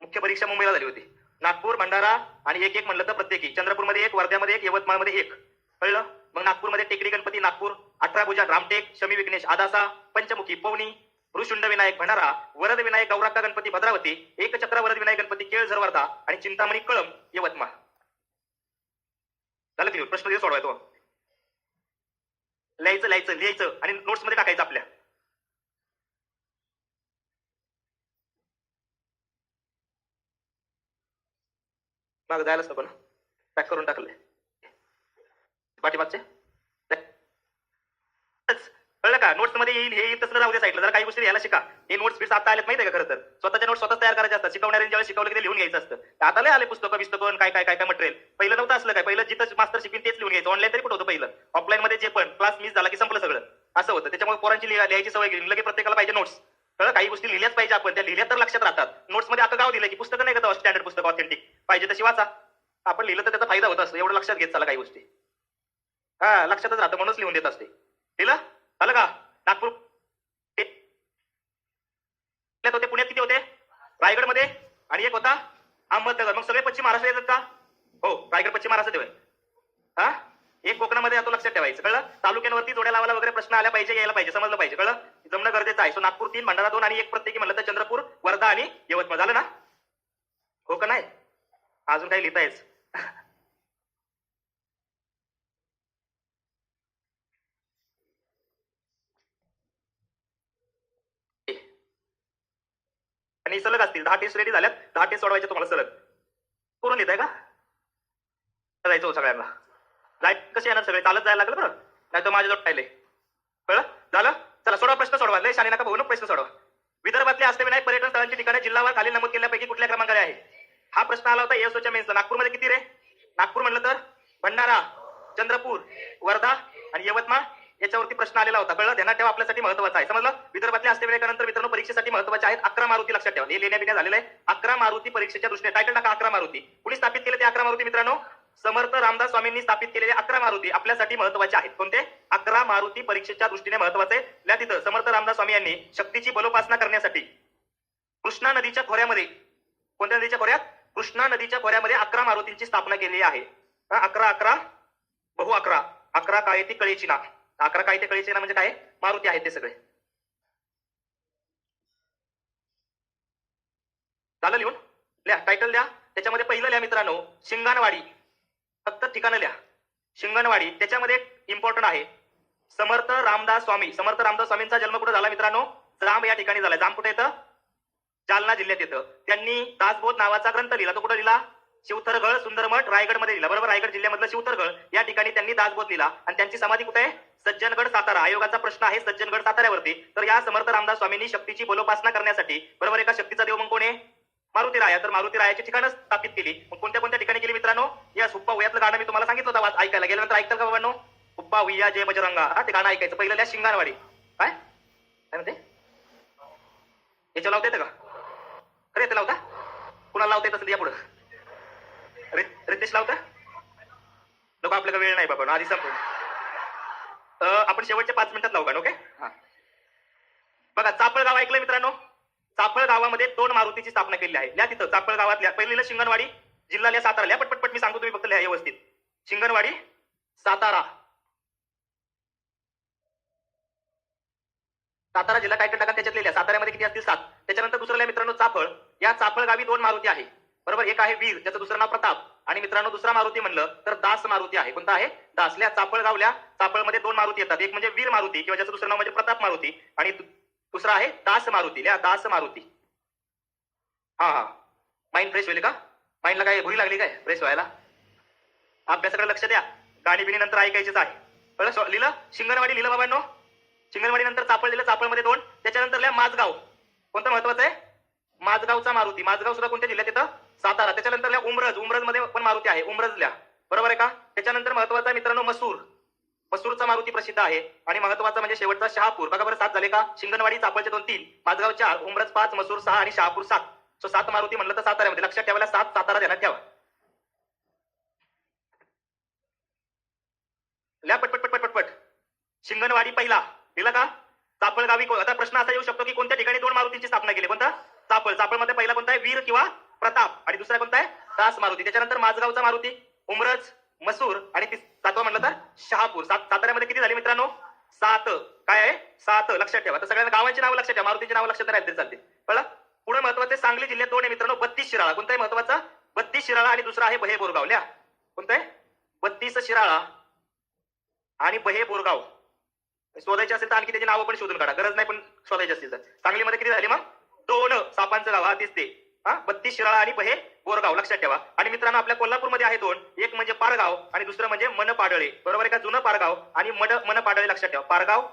मुख्य परीक्षा मुंबईला झाली होती. नागपूर, भंडारा आणि 1-1 म्हणलं तर प्रत्येकी. चंद्रपूरमध्ये 1, वर्ध्यामध्ये 1, यवतमाळमध्ये 1. कळलं? मग नागपूरमध्ये टेकडी गणपती नागपूर, 18 भुजा रामटेक, शमी विघ्नेश आदासा, पंचमुखी पवनी, ऋषुंड विनायक भंडारा, वरद विनायक गौराक्का गणपती भद्रावती, एकचक्र वरद विनायक गणपती केळझर वर्धा आणि चिंतामणी कळम यवतमाळ. झालं क्लिअर? प्रश्न दिवस सोडवायचो. लिहायचं आणि नोट्स मध्ये टाकायचं आपल्या. माग जायलाच नको ना, पॅक करून टाकले पाठीमागचे. कळलं का? नोट्स मध्ये येईल, हे तसं राहू दे साईडला. जरा काही गोष्टी लिहायला शिका. हे नोट्स बीट्स आता आलेत माहिती आहे का? खरं तर स्वतःच्या नोट्स स्वतः तयार करायचे असतात. शिकवणाऱ्यांनी ज्यावेळेस शिकवलं की ते लिहून घ्यायचं असतं. आता लय आले पुस्तकं काय काय काय काय मटेरियल. पहिलं नव्हतं असलं काय. पहिलं जिथं मास्टर शिकवीन तेच लिहून घ्यायचं. ऑनलाईन तरी कुठं होतं पहिलं? ऑफलाईन मध्ये जे पण क्लास मिस झाला की संपलं सगळं, असं होतं. त्याच्यामुळे पोरांची लिहायची सवय गेली. लगे प्रत्येकाला पाहिजे नोट्स. कळलं? काही गोष्टी लिहिल्याच पाहिजे आपण. त्या लिहिल्या तर लक्षात राहतात. नोट्स मध्ये आता गाव दिलं की पुस्तकं नाही का स्टँडर्ड पुस्तक ऑथेंटिक पाहिजे तशी वाचा. आपण लिहिलं तर त्याचा फायदा होत असतो. एवढं लक्षात घेत चला काही गोष्टी. हा, लक्षातच राहतं म्हणूनच लिहून देत असते. लिहिलं? झालं का? नागपूर होते, पुण्यात किती होते? रायगडमध्ये आणि 1 होता अहमदनगर. मग सगळे पश्चिम महाराष्ट्र येतात का? हो, रायगड पश्चिम महाराष्ट्र ठेवाय. हा, 1 कोकणामध्ये तो लक्षात ठेवायचं. कळलं? तालुक्यांवरती जोड्या लावायला वगैरे प्रश्न आल्या पाहिजे, यायला पाहिजे, समजलं पाहिजे. कळलं? जमणं गरजेचं आहे. सो नागपूर 3, भंडारा 2 आणि 1 प्रत्येकी म्हणलं तर चंद्रपूर, वर्धा आणि यवतमाळ. झालं ना? हो का नाही? अजून काही लिहितायच? आणि सलग असतील 10 टेस्ट रेडी झाल्यात. 10 टेस्ट सोडवायचे तुम्हाला सलग. करून येत आहे का? जायचं हो सगळ्यांना. जाय कसे येणार सगळे? चालत जायला लागलं बरं, नाही तर माझ्याजवळ पाहिले. कळलं? झालं? चला सोडवा प्रश्न सोडवा. लय शाने नका बघू, प्रश्न सोडवा. विदर्भातले अष्टविनायक पर्यटन स्थळांची ठिकाणे जिल्हावर खाली नमूद केल्यापैकी कुठल्या क्रमांकाने आहे? हा प्रश्न आला होता ESOच्या मेन्सला. नागपूरमध्ये किती रे? नागपूर म्हणलं तर भंडारा, चंद्रपूर, वर्धा आणि यवतमाळ याच्यावरती प्रश्न आलेला होता. कळलं? ध्यानात ठेवा, आपल्यासाठी महत्वाचं आहे. समजलं? विदर्भातल्या अष्टविनायकानंतर मित्रांनो परीक्षेसाठी महत्वाचे आहेत 11 मारुती. लक्षात ठेवा, हे लेण्या झालेलं आहे. 11 मारुती परीक्षेच्या दृष्टीने. टायटल टाका 11 मारुती. कुणी स्थापित केले ते 11 मारुती मित्रांनो? समर्थ रामदास स्वामींनी स्थापित केलेले 11 मारुती आपल्यासाठी महत्वाचे आहेत. कोणते? 11 मारुती परीक्षेच्या दृष्टीने महत्वाचे. त्या तिथं समर्थ रामदास स्वामी यांनी शक्तीची बलोपासना करण्यासाठी कृष्णा नदीच्या खोऱ्यामध्ये, कोणत्या नदीच्या खोऱ्यात? कृष्णा नदीच्या खोऱ्यामध्ये 11 मारुतींची स्थापना केलेली आहे. 11 बहु 11 काय ती कळीची ना. 11 काय ते कळीची ना म्हणजे काय? मारुती आहेत ते सगळे. झालं लिहून? लिहा, टायटल द्या. त्याच्यामध्ये पहिलं लिहा मित्रांनो शिंगणवाडी. फक्त ठिकाणं लिहा. शिंगणवाडी. त्याच्यामध्ये इम्पॉर्टंट आहे समर्थ रामदास स्वामी. समर्थ रामदास स्वामींचा जन्म कुठे झाला मित्रांनो? जांब या ठिकाणी झाला. जांब कुठे येतं? जालना जिल्ह्यात येतं. त्यांनी दासबोध नावाचा ग्रंथ लिहिला. तो कुठे लिहिला? शिवथरगळ सुंदरमठ रायगडमध्ये लिहिला. बरोबर? रायगड जिल्ह्यामधलं शिवथरगळ या ठिकाणी त्यांनी दासबोध लिहिला. आणि त्यांची समाधी कुठे आहे? सज्जनगड सातारा. आयोगाचा प्रश्न आहे सज्जनगड साताऱ्यावरती. तर या समर्थ रामदास स्वामींनी शक्तीची बलोपासना करण्यासाठी, बरोबर आहे का, शक्तीचा देव मग कोण आहे? मारुती राया. तर मारुती रायाची ठिकाणं स्थापित केली. मग कोणत्या कोणत्या ठिकाणी केली मित्रांनो? या हुप्पा हुयातलं गाणं मी तुम्हाला सांगितलं होतं ऐकायला. गेल्यानंतर ऐकताल का बाबांनो? हुप्पा हुया जय बजरंगा. ते गाणं ऐकायचं. पहिलं लिहा शिंगणवाडी. काय म्हणते? याच्या लावता येतं का? अरे ते लावता? कुणाला लावता येत असेल या पुढं? रितेश लावता? लोक आपल्याकडे वेळ नाही बाबा, आधी संपू. आपण शेवटच्या 5 मिनिटात लावू का? ओके. बघा, चाफळ गाव ऐकलं मित्रांनो? चाफळ गावामध्ये 2 मारुतीची स्थापना केली आहे. लिहा तिथं चाफळ गावातल्या. पहिलीला शिंगणवाडी, जिल्हा लिहा सातारा. लिहा पटपट मी सांगतो, तुम्ही फक्त लिहा व्यवस्थित. शिंगणवाडी सातारा. सातारा जिल्हा टायटल टाका, त्याच्यात लिहिल्या. साताऱ्यामध्ये किती असतील? 7. त्याच्यानंतर दुसरं लिहा मित्रांनो चाफळ. या चाफळ गावी 2 मारुती आहे. बरोबर? एक आहे वीर, त्याचं दुसरं नाव प्रताप. आणि मित्रांनो दुसरा मारुती म्हणलं तर दास मारुती आहे. कोणता आहे? दास. लिहा चाफळ गावल्या. चाफळमध्ये 2 मारुती येतात. एक म्हणजे वीर मारुती किंवा ज्याचं दुसरं नाव म्हणजे प्रताप मारुती आणि दुसरा आहे दास मारुती. लिहा दास मारुती. हा, माइंड फ्रेश होईल का? माइंडला काय भुरी लागली काय फ्रेश व्हायला? अभ्यासाकडे लक्ष द्या. गाणी बिणी नंतर ऐकायचीच आहे. कळलं? लिहिलं शिंगणवाडी. लिहिलं बाबांनो? शिंगणवाडी नंतर चाफळ लिहिलं. चाफळमध्ये 2. त्याच्यानंतर लिहा माझगाव. कोणतं महत्वाचं आहे? माझगावचा मारुती. माझगाव सुद्धा कोणत्या जिल्ह्यात येतं? सातारा. त्याच्यानंतर लिहा उमरज. उमरज मध्ये पण मारुती आहे. उमरज लिहा. बरोबर आहे का? त्याच्यानंतर महत्वाचा मित्रांनो मसूर. मसूरचा मारुती प्रसिद्ध आहे आणि महत्वाचा म्हणजे शेवटचा शहापूर. बघा बरं 7 झाले का? शिंगणवाडी, चापळचे 2 3, माझगाव 4, उमरज 5, मसूर 6 आणि शहापूर 7. सो 7 मारुती म्हणलं तर साताऱ्यामध्ये. लक्षात ठेवायला 7 सातारा ध्यानात ठेवा. ल्या पटपट पटपट पटपट. शिंगणवाडी पहिला दिला का? चापळ गावी आता प्रश्न असा येऊ शकतो की कोणत्या ठिकाणी 2 मारुतींची स्थापना केली? कोणता? चापळ. चापळ मध्ये पहिला कोणता आहे? वीर किंवा प्रताप आणि दुसरा कोणता आहे? दास मारुती. त्याच्यानंतर माझगावचा मारुती, उमरज, मसूर आणि 7वा म्हणलं तर शहापूर. साताऱ्यामध्ये किती झाले मित्रांनो? 7. काय आहे? 7. लक्षात ठेवा. तर सगळ्या गावांची नावं लक्षात ठेवा, मारुतीची नावं लक्षात राहिली चालते. कळलं? पुढे महत्वाचे सांगली जिल्ह्यात 2 आहे मित्रांनो. 32 शिराळा. कोणता आहे महत्वाचा? 32 शिराळा आणि दुसरा आहे बहे बोरगाव. ल्या कोणता आहे? 32 शिराळा आणि बहे बोरगाव. शोधायचे असेल तर आणखी त्याची नावं पण शोधून काढा, गरज नाही पण शोधायची असतील तर. सांगलीमध्ये किती झाली मग? 2 सापांचं गाव. हा दिसते. 32 शिराळा आणि बहे बोरगाव. लक्षात ठेवा. आणि मित्रांनो आपल्या कोल्हापूरमध्ये आहे 2. एक म्हणजे पारगाव आणि दुसरं म्हणजे मनपाडळे. बरोबर आहे का? जुनं पारगाव आणि मनपाडळे. लक्षात ठेवा. पारगाव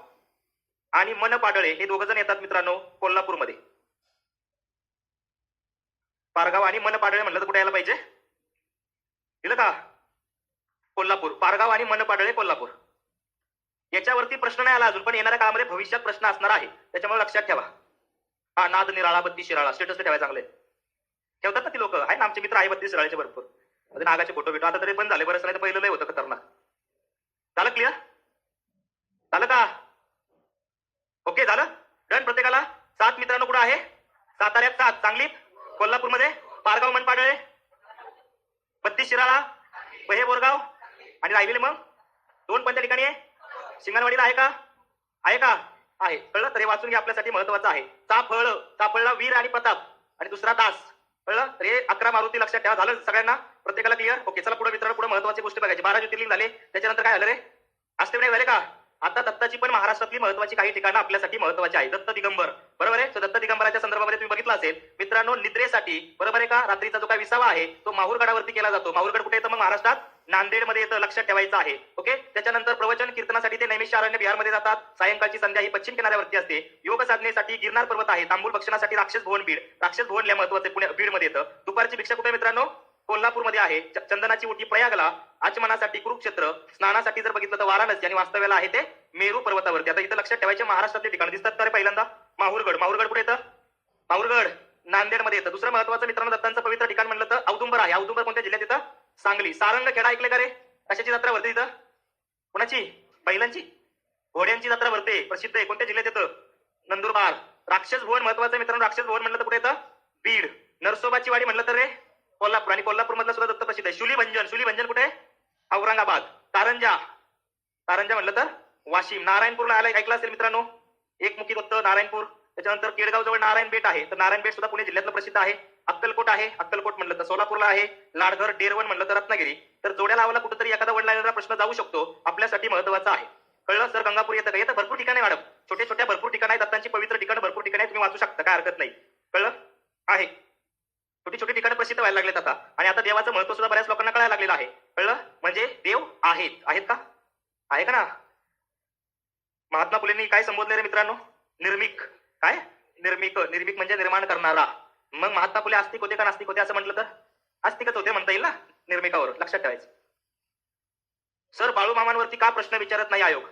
आणि मनपाडळे हे 2 जण येतात मित्रांनो कोल्हापूरमध्ये. पारगाव आणि मनपाडळे म्हणलं तर कुठे यायला पाहिजे? दिलं का? कोल्हापूर. पारगाव आणि मनपाडळे कोल्हापूर. याच्यावरती प्रश्न नाही आला अजून, पण येणाऱ्या काळामध्ये भविष्यात प्रश्न असणार आहे, त्याच्यामुळे लक्षात ठेवा. नाद निराळा 32 शिराळा. स्टेटस ठेवायला चांगले ठेवतात ना ती लोक. आहे ना आमचे मित्र आहे 32 शिराळ्याचे भरपूर. नागाचे फोटो बिटो आता तरी पण झाले, बरंच नाही तर पहिलं लय होतं खतरनाक. झालं क्लिअर? झालं का? ओके झालं डन. प्रत्येकाला 7 मित्रांनो कुठं आहे? साताऱ्यात 7, सांगलीत, कोल्हापूरमध्ये पारगाव, मनपाडळे, 32 शिराळा, बहे बोरगाव आणि राहिलेले मग 2 कोणत्या ठिकाणी आहे? शिंगणवाडीला आहे का? आहे का? आहे. कळलं? तर हे वाचून घ्या, आपल्यासाठी महत्वाचं आहे. चाफळ. चाफळला वीर आणि प्रताप आणि दुसरा दास. कळलं? तर हे 11 मारुती लक्षात ठेवा. झालं सगळ्यांना? प्रत्येकाला क्लिअर? ओके चला पुढे मित्रांनो, पुढे महत्वाची गोष्टी बघायची. 12 ज्योतिर्लिंग झाले. त्याच्यानंतर काय झालं रे? अष्टविनायक झाले का? आता दत्ताची पण महाराष्ट्रातली महत्वाची काही ठिकाणं आपल्यासाठी महत्वाची आहे. दत्त दिगंबर. बरोबर आहे? दत्त दिगंबराच्या संदर्भामध्ये तुम्ही बघितलं असेल मित्रांनो, निद्रेसाठी. बरोबर आहे का? रात्रीचा जो काय विसावा आहे तो माहूरगडावरती केला जातो. माहूरगड कुठे येतं मग? महाराष्ट्रात नांदेडमध्ये येतं. लक्षात ठेवायचं आहे. ओके. त्याच्यानंतर प्रवचन कीर्तनासाठी ते नैमिषारण्य बिहारमध्ये जातात. सायंकाळची संध्या ही पश्चिम किनाऱ्यावरती असते. योग साधनेसाठी गिरनार पर्वत आहे. तांबूल भक्षणासाठी राक्षस भवन बीड. राक्षस भवन लय महत्वाचे पुणे बीडमध्ये येतं. दुपारची भिक्षा कुठे मित्रांनो? कोल्हापूरमध्ये आहे. चंदनाची उटी प्रयागला. आचमनासाठी कुरुक्षेत्र. स्नानासाठी जर बघितलं तर वाराणसी आणि वास्तव्याला आहे ते मेरू पर्वतावरती. आता इथं लक्षात ठेवायचे महाराष्ट्रातले ठिकाण दिसतात तर पहिल्यांदा माहूरगड. माहूरगड कुठे येतं? माहूरगड नांदेडमध्ये येतं. दुसरं महत्वाचं मित्रांनो दत्तांचं पवित्र ठिकाण म्हणलं तर औदुंबर आहे. औदुंबर कोणत्या जिल्ह्यात येतं? सांगली. सारंगखेडा ऐकले का रे? कशाची जत्रा भरते इथं? कोणाची? बैलांची, घोड्यांची जत्रा भरते. प्रसिद्ध आहे. कोणत्या जिल्ह्यात येतं? नंदुरबार. राक्षस भवन महत्वाचं मित्रांनो. राक्षस भवन म्हणलं तर कुठे येतं? बीड. नरसोबाची वाडी म्हणलं तर रे कोल्हापूर. आणि कोल्हापूर मधला सुद्धा दत्त प्रसिद्ध आहे. शुलीभंजन. शुलीभंजन कुठे? औरंगाबाद. कारंजा. कारंजा म्हणलं तर वाशिम. नारायणपूरला आला ऐकलं असेल मित्रांनो, एकमुखी दत्त नारायणपूर. त्याच्यानंतर केडगाव जवळ नारायण बेट आहे. तर नारायण बेट सुद्धा पुणे जिल्ह्यातलं प्रसिद्ध आहे. अक्कलकोट आहे. अक्कलकोट म्हणलं तर सोलापूरला आहे. लाडघर डेरवण म्हणलं तर रत्नागिरी. तर जोड्या लावायला कुठेतरी एखादा वडला प्रश्न जाऊ शकतो, आपल्यासाठी महत्वाचा आहे. कळलं? सर गंगापूर येतं का? येतं. भरपूर ठिकाणी मॅडम, छोटे छोट्या भरपूर ठिकाणी आहे. दत्तांची पवित्र ठिकाणं भरपूर ठिकाणी तुम्ही वाचू शकता, काय हरकत नाही. कळलं? आहे. छोटी छोटी ठिकाणं प्रसिद्ध व्हायला लागलेत आता. आणि आता देवाचं महत्व सुद्धा बऱ्याच लोकांना कळायला लागलेलं आहे. कळलं? म्हणजे देव आहेत. आहेत का? आहे का ना? महात्मा फुलेंनी काय संबोधले रे मित्रांनो? निर्मिक. काय? निर्मिक. निर्मिक म्हणजे निर्माण करणारा. मग महात्मा फुले आस्तिक होते का नास्तिक होते असं म्हटलं तर? आस्तिकच होते म्हणता येईल ना निर्मिकावर. लक्षात ठेवायचं. सर बाळू मामांवरती का प्रश्न विचारत नाही आयोग?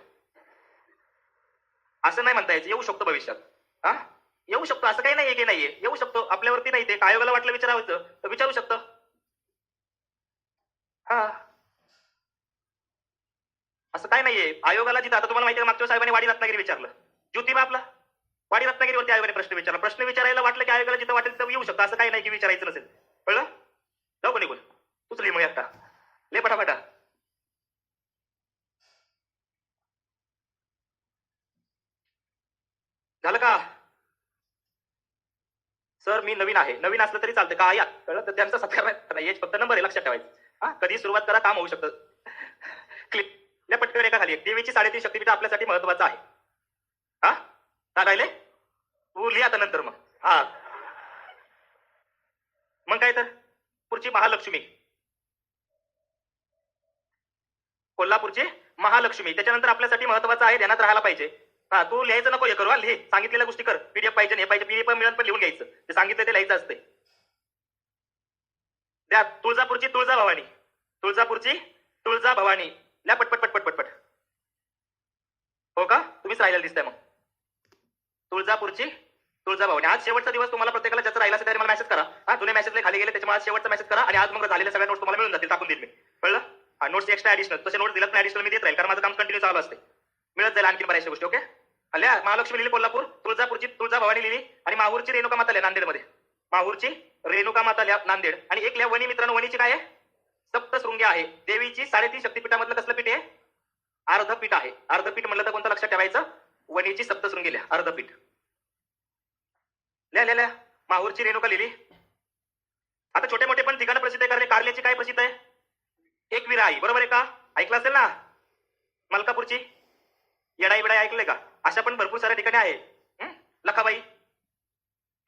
असं नाही म्हणता यायचं. येऊ शकतो भविष्यात. हा येऊ शकतो. असं काही नाहीये की नाहीये, येऊ शकतो. आपल्यावरती नाही ते. आयोगाला वाटलं विचारावं तर विचारू शकतं. हा असं काय नाहीये. आयोगाला जिथं आता तुम्हाला माहिती आहे मागच्या साहेबांनी वाडी रत्नागिरी विचारलं. ज्योतिबा आपला वाडी रत्नागिरीवरती आयोगाने प्रश्न विचारला. प्रश्न विचारायला वाटलं की आयोगाला जिथं वाटेल तर येऊ शकतं. असं काही नाही की विचारायचं नसेल. कळलं? जाऊ का निघून? उचली मग आता ले फटाफटा. झालं का? सर मी नवीन आहे. नवीन असलं तरी चालतं का? या कळलं? तर त्यांचा सत्कार नाही, फक्त नंबर आहे. लक्षात ठेवायचं. कधी सुरुवात करा, काम होऊ शकतं. क्लिक या पटकन एका खाली. देवीची 3.5 शक्तीपीठ आपल्यासाठी महत्वाचं आहे. हा का राहिले? तू लिहा आता नंतर मग. हा मग काय तर पुढची महालक्ष्मी. कोल्हापूरची महालक्ष्मी. त्याच्यानंतर आपल्यासाठी महत्वाचं आहे, ध्यानात राहायला पाहिजे. तू लिहायचं नको हे करू. लिहे सांगितलेल्या गोष्टी कर. पीडीएफ पाहिजे हे पाहिजे. पीडीएफ मिळून पण लिहून घ्यायचं. ते सांगितलं ते लिहायचं असते. द्या तुळजापूरची तुळजा भवानी. तुळजापूरची तुळजा भवानी. ल्या पटपट पटपट पटपट. हो का? तुम्हीच राहिलेला दिसताय मग. तुळजापूरची तुळजाभवानी. आज शेवटचा दिवस तुम्हाला प्रत्येकाला ज्याचं राहिला असेल त्याने मला मेसेज करा. हा, जुने मेसेजले खाली गेले त्याच्यामुळे आज शेवटचा मेसेज करा आणि आज मग झालेल्या सगळ्या नोट्स तुम्हाला मिळून जातील, टाकून देईल मी. कळलं? हा, नोट्स एक्स्ट्रा ऍडिशनल तसे नोट्स दिलं ऍडिशनल मी देत राहील कारण माझं काम कंटिन्यू चालू असते. मिळत जाईल आणखी बऱ्याचशा गोष्टी. ओके. आल्या महालक्ष्मी लिहिली कोल्हापूर, तुळजापूरची तुळजाभवानी लिहिली आणि माहूरची रेणुका माता लिहा नांदेडमध्ये. माहूरची रेणुका माता लिहा नांदेड आणि एक लिहा वणी. मित्रांनो वणीची काय आहे? सप्तशृंगी आहे. देवीची 3.5 शक्तिपीठामधलं कसलं पीठ आहे? अर्धपीठ आहे. अर्धपीठ म्हणलं तर कोणतं लक्षात ठेवायचं? वणीची सप्तशृंगी लिहा अर्धपीठ. लिहा. माहूरची रेणुका लिहिली. आता छोटे मोठे पण ठिकाणं प्रसिद्ध आहे. कारल्याची काय प्रसिद्ध आहे? एकविरा आई. बरोबर आहे का? ऐकलं असेल ना? मलकापूरची येडाई बिडाई ऐकलंय का? अशा पण भरपूर साऱ्या ठिकाणी आहे. लखाबाई.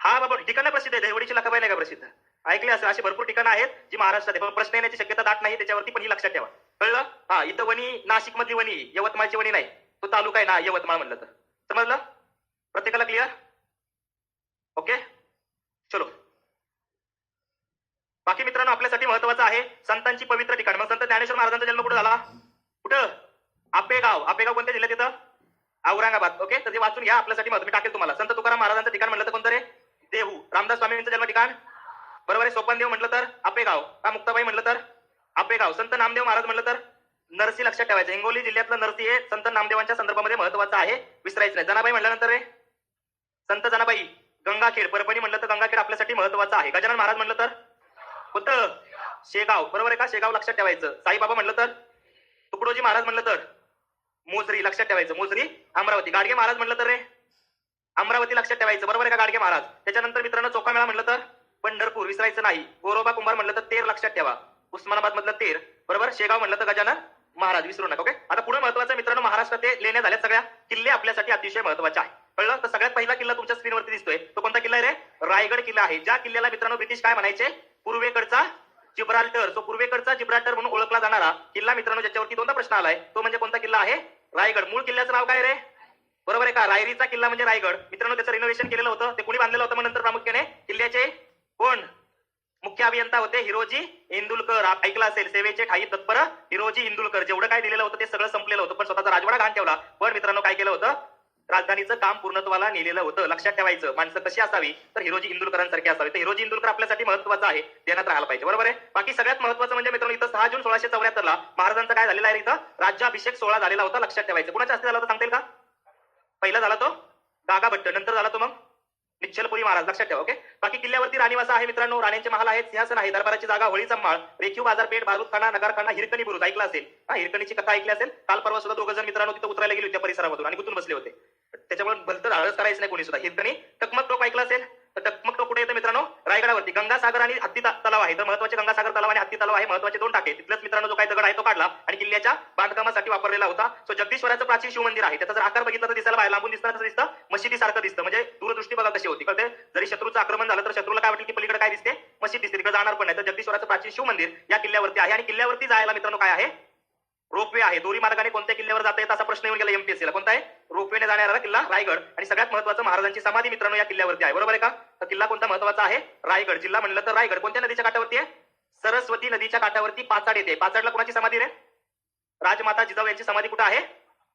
हा बाबा ठिकाणं प्रसिद्ध आहे. दहिवडीची लखाबाई नाही का प्रसिद्ध? ऐकले असेल. अशी भरपूर ठिकाणं आहेत जी महाराष्ट्रात आहे. पण प्रश्न येण्याची शक्यता दाट नाही, त्याच्यावरती पण ही लक्षात ठेवा. कळलं? हा, इथं वणी नाशिक मधली वणी, यवतमाळची वणी नाही. तो तालुका आहे ना यवतमाळ म्हणलं तर. समजलं? प्रत्येकाला क्लिअर? ओके, चलो. बाकी मित्रांनो आपल्यासाठी महत्वाचं आहे संतांची पवित्र ठिकाण. मग संत ज्ञानेश्वर महाराजांचा जन्म कुठे झाला? कुठं? आपेगाव. आपेगाव कोणत्या जिल्ह्यात येतं? औरंगाबाद. ओके, तर ते वाचून घ्या, आपल्यासाठी महत्व मी टाकेल तुम्हाला. संत तुकाराम महाराजांचं ठिकाण म्हणलं तर कोणतं रे? देहू. रामदास स्वामींचं जन्म ठिकाण बरोबर आहे. सोपानदेव म्हटलं तर आपेगाव. का मुक्ताबाई म्हटलं तर आपेगाव. संत नामदेव महाराज म्हटलं तर नरसी. लक्षात ठेवायचं. हिंगोली जिल्ह्यातलं नरसी हे संत नामदेवांच्या संदर्भामध्ये महत्वाचं आहे, विसरायचं नाही. जनाबाई म्हटल्यानंतर रे संत जनाबाई. गंगाखेड. परभणी म्हटलं तर गंगाखेड आपल्यासाठी महत्वाचं आहे. गजानन महाराज म्हटलं तर कोणतं? शेगाव. बरोबर आहे का? शेगाव लक्षात ठेवायचं. साईबाबा म्हटलं तर तुकडोजी महाराज म्हटलं तर मोजरी. लक्षात ठेवायचं. मोजरी अमरावती. गाडगे महाराज म्हटलं तर रे अमरावती. लक्षात ठेवायचं. बरोबर आहे का? गाडगे महाराज. त्याच्यानंतर मित्रांनो चोखामेळा म्हटलं तर पंढरपूर. विसरायचं नाही. गोरोबा कुंभार म्हटलं तर तेर. लक्षात ठेवा. उस्मानाबाद मधलं तेर. बरोबर. शेगाव म्हटलं तर गजानन महाराज. विसरू नका. ओके. आता पुढे महत्वाचं मित्रांनो महाराष्ट्रात ते लेण्या झाल्यात सगळ्या. किल्ले आपल्यासाठी अतिशय महत्वाचे आहे. कळलं? तर सगळ्यात पहिला किल्ला तुमच्या स्क्रीनवरती दिसतोय तो कोणता किल्ला आहे रे? रायगड किल्ला आहे. ज्या किल्ल्याला मित्रांनो ब्रिटिश काय म्हणायचे? पूर्वेकडचा जिब्राल्टर. तो पूर्वेकडचा जिब्राल्टर म्हणून ओळखला जाणारा किल्ला मित्रांनो ज्याच्यावरती दोनदा प्रश्न आलाय तो म्हणजे कोणता किल्ला आहे? रायगड. मूळ किल्ल्याचं नाव काय रे? बरोबर आहे का? रायरीचा किल्ला म्हणजे रायगड. मित्रांनो त्याचं रिनोव्हेशन केलेलं होतं. ते कोणी बांधलेलं होतं? मग नंतर प्रामुख्याने किल्ल्याचे कोण मुख्य अभियंता होते? हिरोजी इंदुलकर. ऐकलं असेल. सेवेचे ठाई तत्पर हिरोजी इंदुलकर. जेवढं काय दिलेलं होतं ते सगळं संपलेलं होतं, पण स्वतःचा राजवाडा घाण ठेवला. पण मित्रांनो काय केलं होतं? राजधानीचं काम पूर्णत्वाला नेलेलं होतं. लक्षात ठेवायचं. माणसं कशी असावी? तर हिरोजी इंदुलकरांसारखी असावी. तर हिरोजी इंदुलकर आपल्यासाठी महत्वाचं आहे, देण्यात राहायला पाहिजे. बरोबर आहे. बाकी सगळ्यात महत्वाचं म्हणजे मित्रांनो इथं 6 जून 1674 ला महाराजांचा काय झालेला आहे? इथं राज्याभिषेक सोहळा झालेला होता. लक्षात ठेवायचं. कुणाच्या हस्ते झाला होता सांगतील का? पहिला झाला तो गागा भट्ट, नंतर झाला तो मग निश्चलपुरी महाराज. लक्षात ठेवा. ओके. बाकी किल्ल्यावरती राणीवासा आहे मित्रांनो. राण्यांचे महाल आहेत, सिंहासन आहे, दरबाराची जागा, होळी माळ, रेखीव बाजारपेठ, बारूदखाना, नगरखाना, हिरकणी बुरुज. ऐकला असेल. हा, हिरकणीची कथा ऐकली असेल. काल परवा सुद्धा 2 जण मित्रांनो तिथे उतरायला गेले होते परिसरामधून आणि गुतून बसले होते. त्याच्यामुळे भलतं धाडस करायचं नाही कोणी सुद्धा. हिरकणी. टकमक टोक ऐकलं असेल. तर टकमक टोक कुठे येतं मित्रांनो? रायगडावरती. गंगासागर आणि हत्ती तलाव आहे. तर महत्वाचे गंगासागर तलाव आणि हत्ती तलाव आहे. महत्वाचे 2 टाके. तिथलंच मित्रांनो जो काही दगड आहे तो काढला आणि किल्ल्याच्या बांधकामासाठी वापरलेला होता. सो जगदीश्वराचं प्राचीन शिवमंदिर आहे. त्याचा जर आकार बघितला तर दिसायला बाहेर लांबून दिसतं, कसं दिसतं? मशिदीसारखं दिसतं. म्हणजे दूरदृष्टी बघा कशी होती. कळते? जरी शत्रूचं आक्रमण झालं तर शत्रूला काय वाटेल की पलीकडे काय दिसते? मशीद दिसते. तिकडे जाणार पण नाही. तर जगदीश्वराचं प्राचीन शिवमंदिर या किल्ल्यावरती आहे आणि किल्ल्यावरती जायला मित्रांनो काय आहे? रोपवे आहे. दोरी मार्गाने कोणत्या किल्ल्यावर जाता येत असा प्रश्न येऊन गेला एमपीएससीला. कोणता आहे? रोपवेने जाणारा किल्ला रायगड. आणि सगळ्यात महत्वाचं महाराजांची समाधी मित्रांनो या किल्ल्यावरती आहे. बरोबर आहे का? तर किल्ला कोणता महत्वाचा आहे? रायगड. जिल्हा म्हणलं तर रायगड. कोणत्या नदीच्या काठावरती आहे? सरस्वती नदीच्या काठावरती पाचाड येते. पाचाडला कोणाची समाधी रे? राजमाता जिजाऊ यांची समाधी कुठे आहे?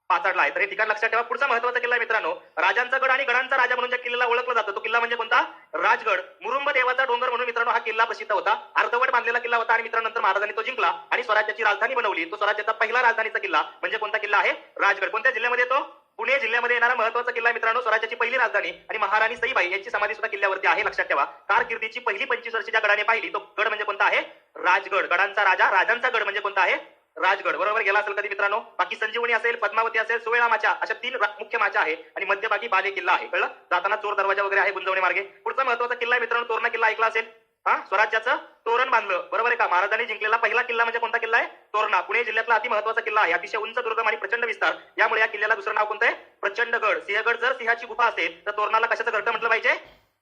पाचाडला आहे. तर हे ठिकाण लक्षात ठेवा. पुढचा महत्वाचा किल्ला मित्रांनो राजांचा गड आणि गडांचा राजा म्हणून ज्या किल्ल्याला ओळखलं जातं तो किल्ला म्हणजे कोणता? राजगड. मुरुंब देवाचा डोंगर म्हणून मित्रांनो हा किल्ला प्रसिद्ध होता. अर्धवट बांधलेला किल्ला होता आणि मित्रांनो नंतर महाराजांनी तो जिंकला आणि स्वराज्याची राजधानी बनवली. तो स्वराज्याचा पहिला राजधानीचा किल्ला म्हणजे कोणता किल्ला आहे? राजगड. कोणत्या जिल्ह्यामध्ये येतो? पुणे जिल्ह्यामध्ये येणारा महत्वाचा किल्ला मित्रांनो. स्वराज्याची पहिली राजधानी आणि महाराणी सईबाई यांची समाधी सुद्धा किल्ल्यावरती आहे. लक्षात ठेवा. कारकिर्दीची पहिली 25 वर्षे ज्या गडाने पाहिली तो गड म्हणजे कोणता आहे? राजगड. गडांचा राजा, राजांचा गड म्हणजे कोणता आहे? राजगड. बरोबर. गेला असेल कधी मित्रांनो. बाकी संजीवनी असेल, पद्मावती असेल, सुवेळा माचा अशा 3 मुख्य माचा आहे आणि मध्यभागी बाले किल्ला आहे. कळलं? जाताना चोर दरवाजा वगैरे आहे गुंजवणे मार्गे. पुढचा महत्वाचा किल्ला आहे मित्रांनो तोरणा किल्ला. ऐकला असेल. हा, स्वराज्याचं तोरण बांधलं. बरोबर आहे का? महाराजांनी जिंकलेला पहिला किल्ला म्हणजे कोणता किल्ला आहे? तोरणा. पुणे जिल्ह्यातला अति महत्वाचा किल्ला आहे. अतिशय उंच दुर्गम आणि प्रचंड विस्तार. यामुळे या किल्ल्याला दुसरं नाव कोणतं आहे? प्रचंडगड. सिंहगड. जर सिंहाची गुफा असेल तर तोरणाला कशाचं घरटं म्हटलं पाहिजे?